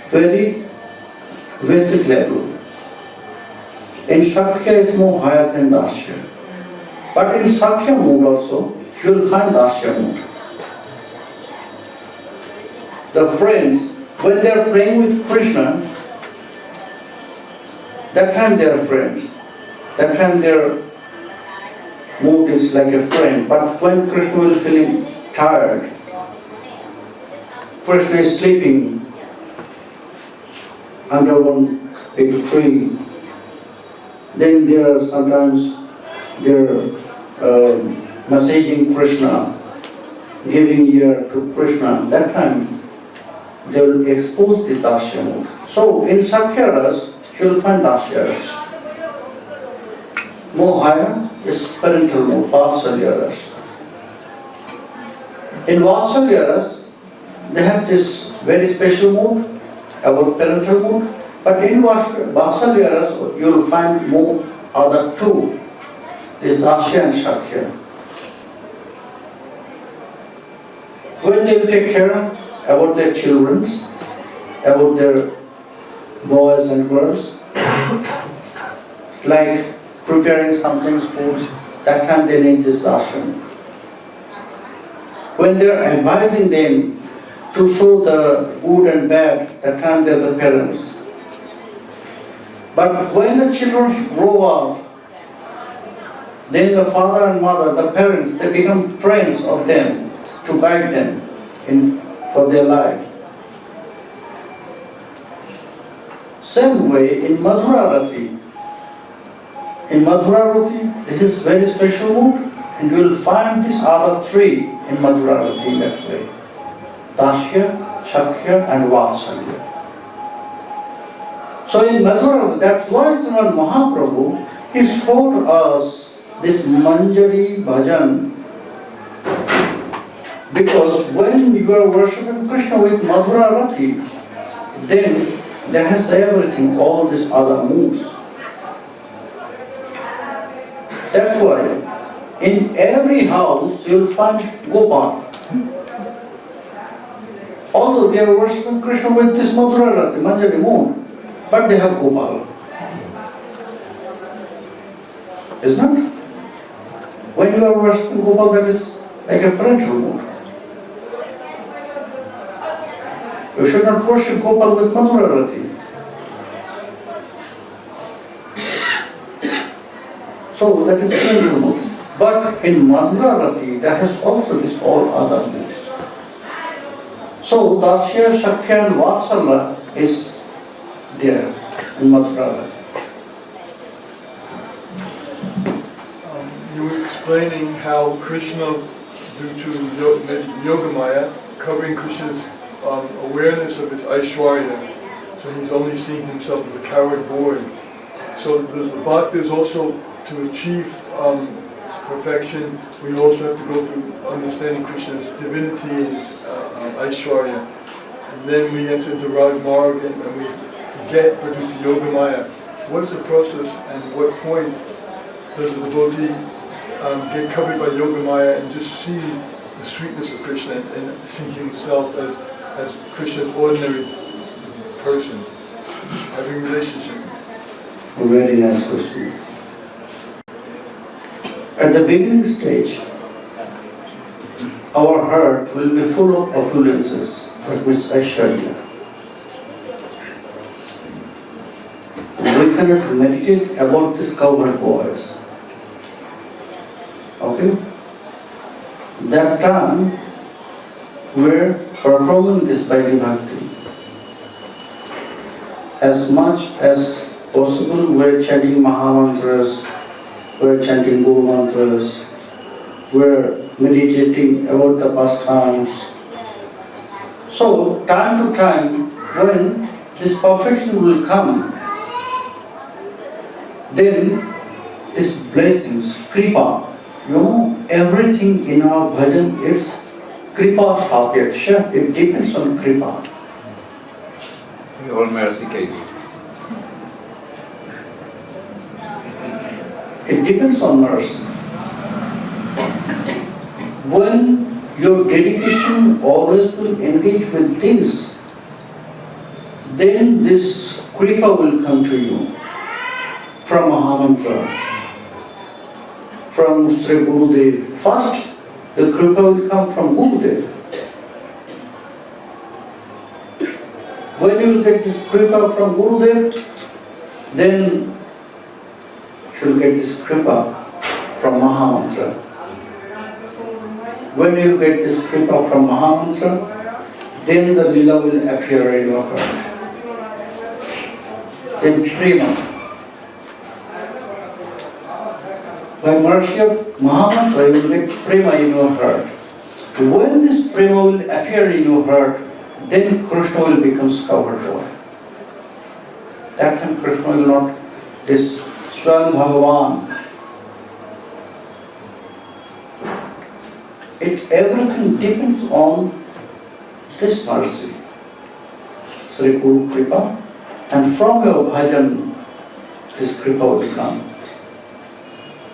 very basic level. In Shakhya is more higher than Dasya. But in Shakhya mood also, you will find Dasya mood. The friends, when they are playing with Krishna, that time they are friends. That time their mood is like a friend. But when Krishna will feeling tired, Krishna is sleeping under one big tree, then they are sometimes messaging Krishna, giving ear to Krishna. That time they will expose this Dasya mood. So in Sakyaras, you will find Dasyaras. More higher is parental mood, Vatsalyaras. In Vatsalyaras, they have this very special mood about parental mood, but in Vatsalyaras, you will find more other two, this Dasya and Shakhya. When they will take care about their children, about their boys and girls, like preparing something, food, that time they need this darshan. When they are advising them to show the good and bad, that time they are the parents. But when the children grow up, then the father and mother, the parents, they become friends of them to guide them for their life. Same way in Madhura Rati. In Madhura Rati, this is very special mood, and you will find these other three in Madhura Rati in that way. Dasya, Shakhya and Vatsalya. So in Madhura, that's why Sriman Mahaprabhu, he showed us this Manjari bhajan, because when you are worshipping Krishna with Madhura Rati, then that has everything, all these other moods. That's why in every house you will find Gopal. Although they are worshipping Krishna with this Madhura Rati, Manjari mood, but they have Gopal. Isn't it? When you are worshipping Gopal, that is like a parental mood. You should not worship Gopal with Madhura Rati. So that is parental mood. But in Madhura Rati, there has also this all other moods. So Dasya, Shakya and Vatsalya is there in Madhura Rati. You were explaining how Krishna, due to Yogamaya, covering Krishna's awareness of his Aishwarya, so he's only seeing himself as a coward boy. So the bhakta is also to achieve perfection, we also have to go through understanding Krishna's divinity and his Aishwarya. And then we enter into Rag Marg and we get due to Yogamaya. What is the process and what point does the devotee get covered by Yogamaya and just see the sweetness of Krishna and see himself as Krishna's ordinary person, having a relationship? A very nice question. At the beginning stage, our heart will be full of opulences, that means Aishwarya. We cannot meditate about these cowherd boys. Okay? That time, we're performing this Vaidhi Bhakti. As much as possible, we're chanting Mahamantras, we're chanting Guru Mantras, we're meditating about the past times. So, time to time, when this perfection will come, then these blessings, kripa, everything in our bhajan is kripa shapyaksha, it depends on kripa. All mercy cases. It depends on mercy. When your dedication always will engage with this, then this kripa will come to you from Mahamantra, from Sri Gurudev. First, the kripa will come from Gurudev. When you will get this kripa from Gurudev, then you will get this kripa from Mahamantra. When you get this kripa from Mahamantra, then the lila will appear in your heart. Then prema. By mercy of Mahamantra, you will get prema in your heart. When this prema will appear in your heart, then Krishna will become cowherd boy. That time Krishna will not, this Swam Bhagavan. Everything depends on this mercy, Sri Guru Kripa, and from your bhajan, this Kripa will come.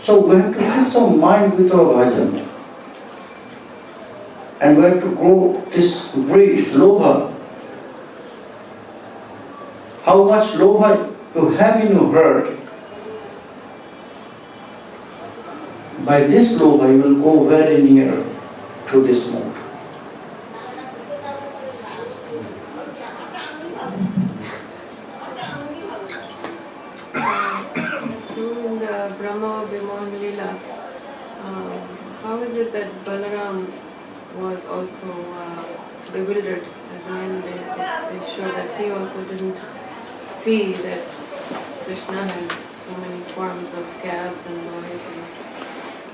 So we have to fix our mind with our bhajan. And we have to grow this great lobha. How much lobha you have in your heart, by this lobha you will go very near to this mode. During the Brahma Vimohan Leela, how is it that Balaram was also bewildered at the end? They show that he also didn't see that Krishna had so many forms of calves and boys.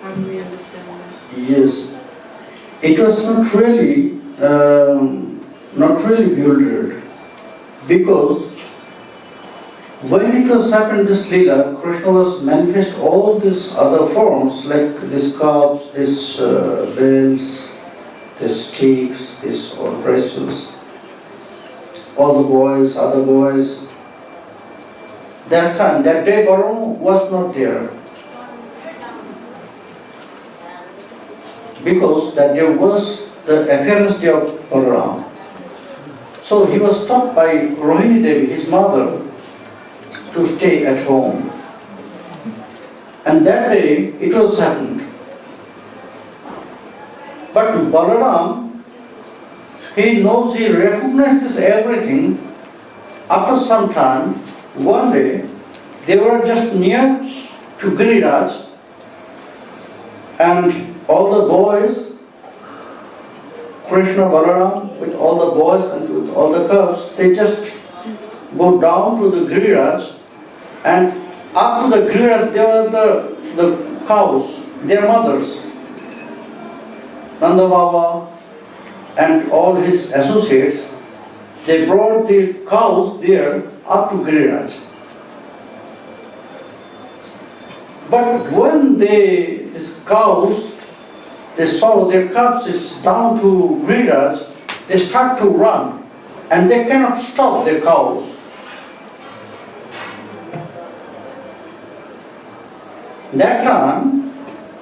How do we understand that? Yes, it was not really bewildered, because when it was happened, this Leela, Krishna was manifest all these other forms like these cups, these bells, these sticks, these all crystals. all the boys, other boys. That time, that day Balaram was not there. Because that day was the appearance day of Balaram. So he was taught by Rohini Devi, his mother, to stay at home. And that day it was happened. But Balaram, he knows, he recognizes everything. After some time, one day, they were just near to Giriraj, and all the boys, Krishna, Balaram, with all the boys and with all the cubs, they just go down to the Giriraj, and up to the Giriraj there were the cows, their mothers. Nanda Baba and all his associates, they brought the cows there up to Giriraj. But when these cows, they saw their cubs is down to Giriraj, they start to run and they cannot stop their cows. That time,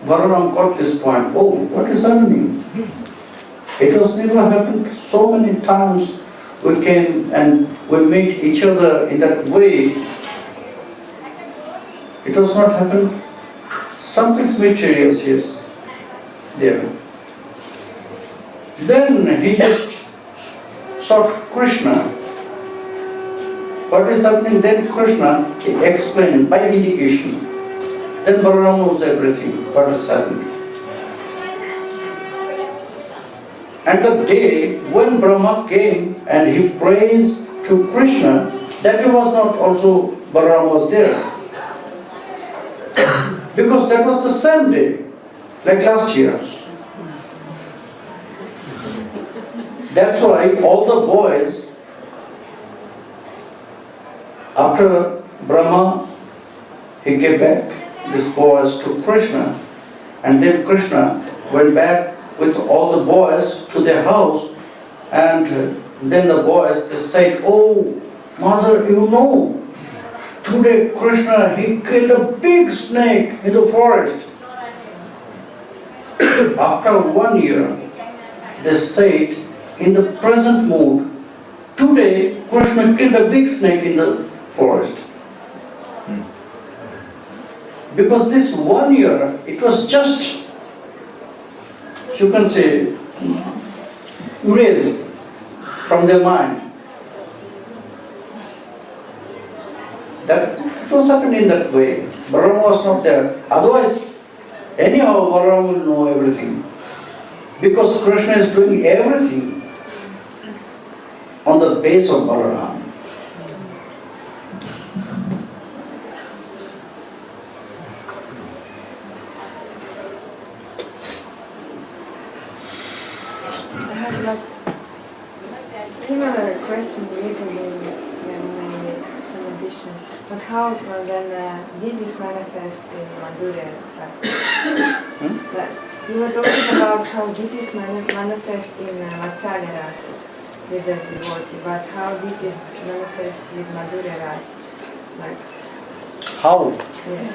Balaram got this point, oh, what is happening? It was never happened. So many times we came and we meet each other in that way. It was not happened. Something's mysterious is there. Then he just sought Krishna. What is happening? Then Krishna he explained by indication. Then Balaram knows everything, what has happened. And the day when Brahma came and he prays to Krishna, that was not also Balaram was there. Because that was the same day, like last year. That's why all the boys, after Brahma, he gave back these boys to Krishna, and then Krishna went back with all the boys to their house, and then the boys they said, oh mother, you know, today Krishna he killed a big snake in the forest. After 1 year, they said, in the present mood, today Krishna killed a big snake in the forest. Because this 1 year, it was just, you can say, erased from their mind. That it was happened in that way. Balaram was not there. Otherwise, anyhow, Balaram will know everything. Because Krishna is doing everything on the base of Balaram. Similar question related in some addition. But how then did this manifest in Madhurya? You were talking about how did this manifest in Vatsalya Rasa with the devotee, but how did this manifest with Madhurya Rasa? Like, How? yes.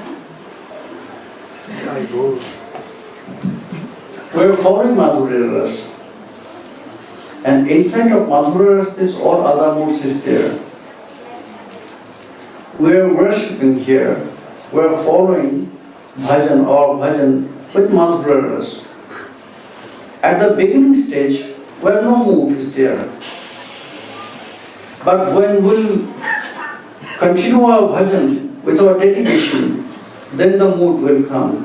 We are following Madhurya Rasa. And inside of Madhurya Rasa, this all other moods is there. We are worshipping here. We are following bhajan or bhajan with Madhurya Rasa. At the beginning stage, where no mood is there. But when we'll continue our bhajan with our dedication, then the mood will come.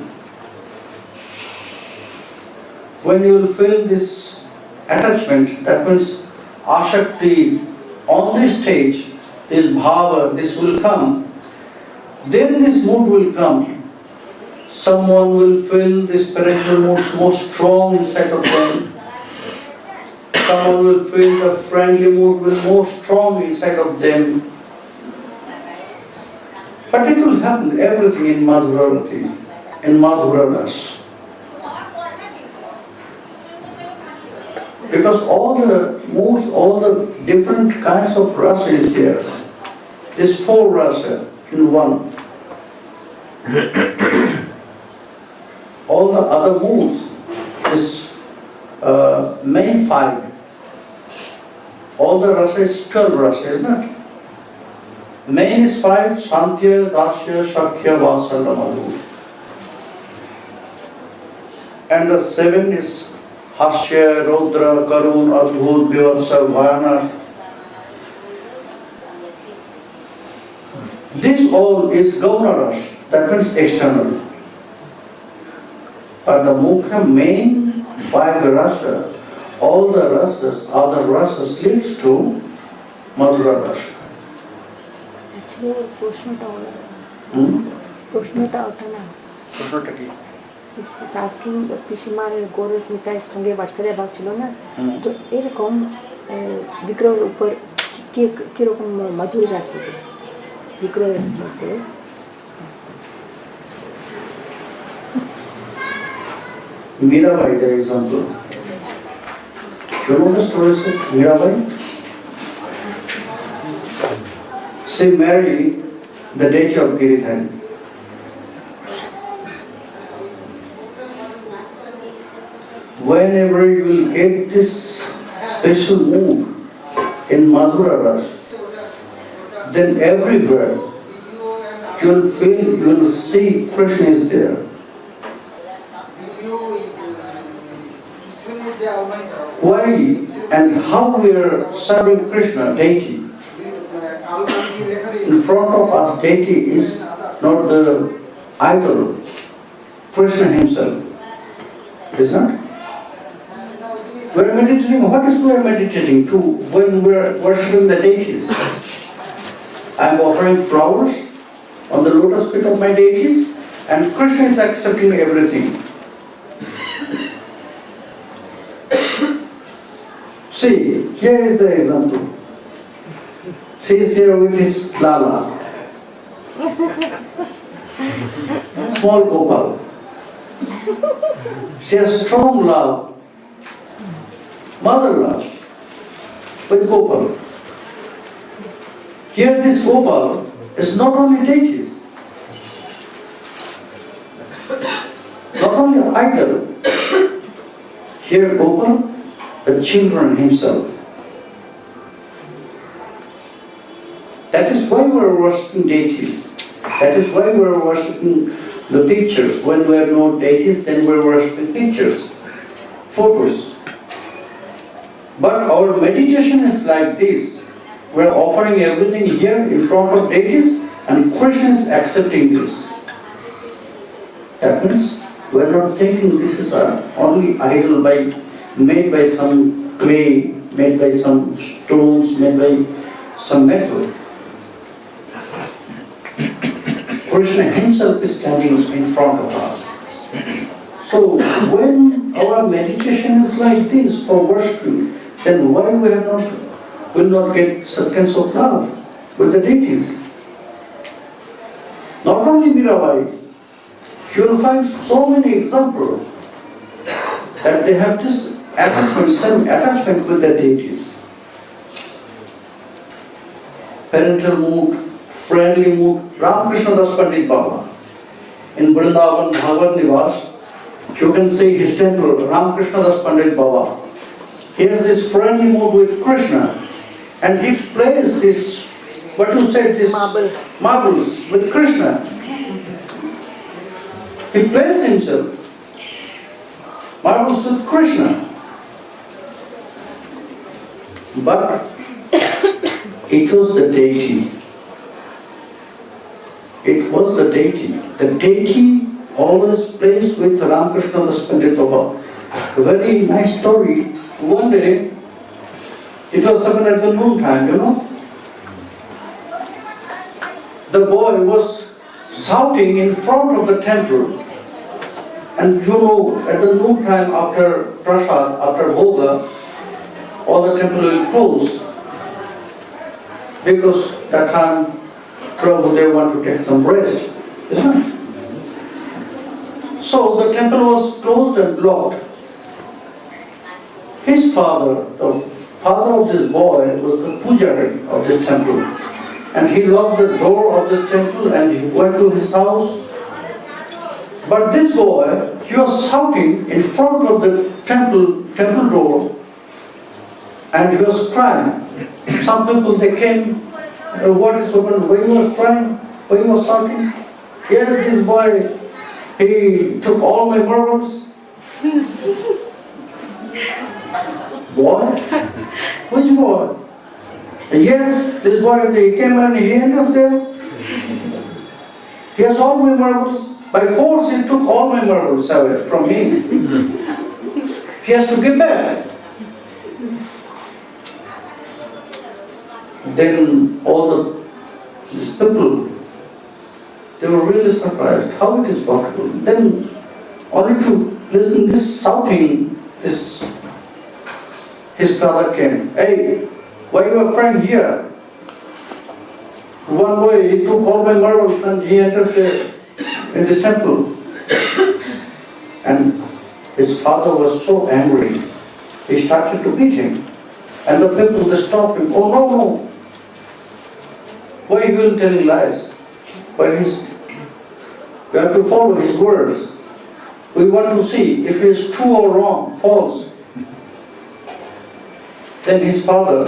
When you will feel this attachment, that means ashakti on this stage, this bhava, this will come, then this mood will come. Someone will feel this spiritual mood more strong inside of them. Someone will feel the friendly mood will more strong inside of them. But it will happen, everything in Madhurarati, in Madhura Rasa. Because all the moods, all the different kinds of rasa is there. This 4 rasa in one. All the other moods, this main 5. All the rasa is 12 rasa, isn't it? Main is 5, Santya, Dasya, Shakya, Vatsala, Madhur. And the 7 is Hasya, Rodra, Karun, Adbhut, Vivatsa, Bhayana. This all is Gauna Rasa, that means external. But the Mukha main 5 rasa, all the rasas, other rasas leads to Madhura Rasa. Actually, Ushnata Uttana. He's asking Pishimar Gorosmita Sanghe Vatsarya about Chilona. To Erecom Vikro Upper Kirokum Madhuri Rasputi. Vikro Mirabai, the example. You know the stories of Mirabai? She married the deity of Giridhari. Whenever you will get this special mood in Madhura Rasa, then everywhere you will feel, you will see Krishna is there. Why and how we are serving Krishna, deity? In front of us, deity is not the idol, Krishna himself. Isn't it? We are meditating. What is we are meditating to when we are worshipping the deities? I am offering flowers on the lotus feet of my deities, and Krishna is accepting everything. See, here is the example. She is here with his Lala, small Gopal. She has strong love, mother love, with Gopal. Here this Gopal is not only deities, not only idol. Here Gopal, the children himself. That is why we are worshipping deities. That is why we are worshipping the pictures. When we have no deities, then we are worshipping pictures, photos. But our meditation is like this. We are offering everything here in front of deities, and Krishna is accepting this. That means we are not thinking this is only idol made by some clay, made by some stones, made by some metal. Krishna himself is standing in front of us. So when our meditation is like this for worshiping, then why we will not get seconds of love with the deities? Not only Mirabai, you will find so many examples that they have this attachment, same attachment with the deities. Parental mood, friendly mood. Ramakrishna Das Pandit Baba in Vrindavan Bhagavad Nivas, you can see his temple, Ramakrishna Das Pandit Baba. He has this friendly mood with Krishna, and he plays this, what you said, this marbles with Krishna. He plays himself, marbles with Krishna. But it was the deity. It was the deity. The deity always plays with Ramakrishna Das Pandit Baba. A very nice story. One day, it was happened at the noon time, you know. The boy was shouting in front of the temple. And you know, at the noon time after prasad, after bhoga, all the temple will close. Because that time, Prabhu, they want to take some rest, isn't it? So the temple was closed and locked. His his father, the father of this boy, was the pujari of this temple. And he locked the door of this temple and he went to his house. But this boy, he was shouting in front of the temple door, and he was crying. Some people, they came, what is open? Why you are crying? Why you are shouting? Yes, this boy, he took all my marbles. Boy? Which boy? Yes, this boy, he came and he entered there. He has all my marbles. By force, he took all my marbles away from me. He has to give back. Then all these people, they were really surprised how it is possible. Then only to listen this shouting, his brother came. Hey, why you are crying here? One boy, he took all my marbles and he enters in this temple. And his father was so angry, he started to beat him. And the people, they stopped him. Oh no, no. Why you will telling lies? Why you have to follow his words. We want to see if he is true or wrong, false. Then his father,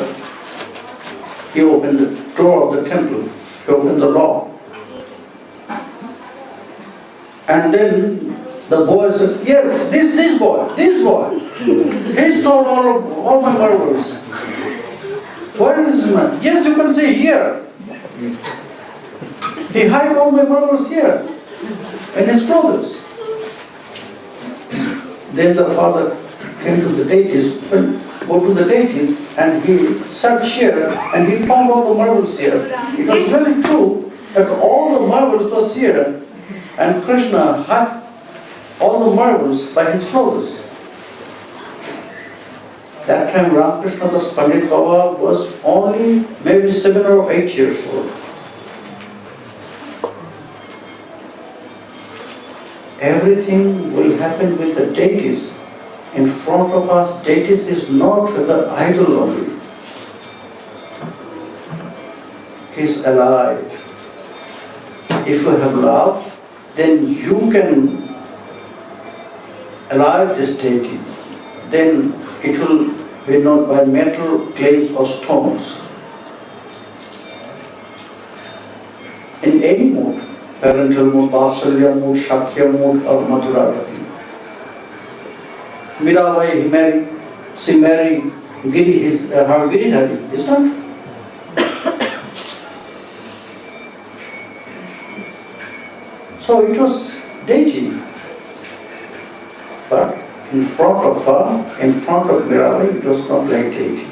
he opened the door of the temple. He opened the lock. And then the boy said, yes, this boy, he stole all my marbles. What is this man? Yes, you can see here. He hid all my marbles here in his clothes. Then the father came to the deities, go to the deities, and he searched here and he found all the marbles here. It was very true that all the marbles was here. And Krishna had all the marbles by his clothes. That time Ramakrishna Das Pandit Baba was only maybe 7 or 8 years old. Everything will happen with the deities. In front of us, deities is not the idol only. He is alive. If you have love, then you can alive this deity. Then it will be not by metal, clays or stones. In any mood, parental mood, Vatsalya mood, Shakya mood or Madhuragati. Mirabai, she married Giri, her Giridhari, is not? So it was deity. But in front of her, in front of Mirabai, it was not like deity.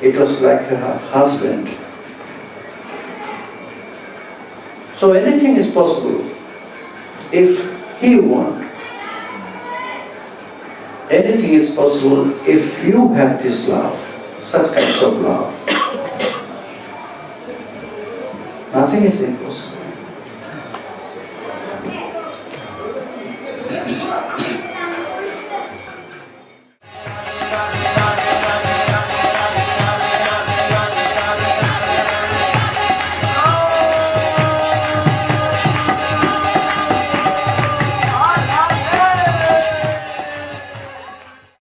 It was like her husband. So anything is possible if he wants. Anything is possible if you have this love, such kinds of love. Nothing is impossible.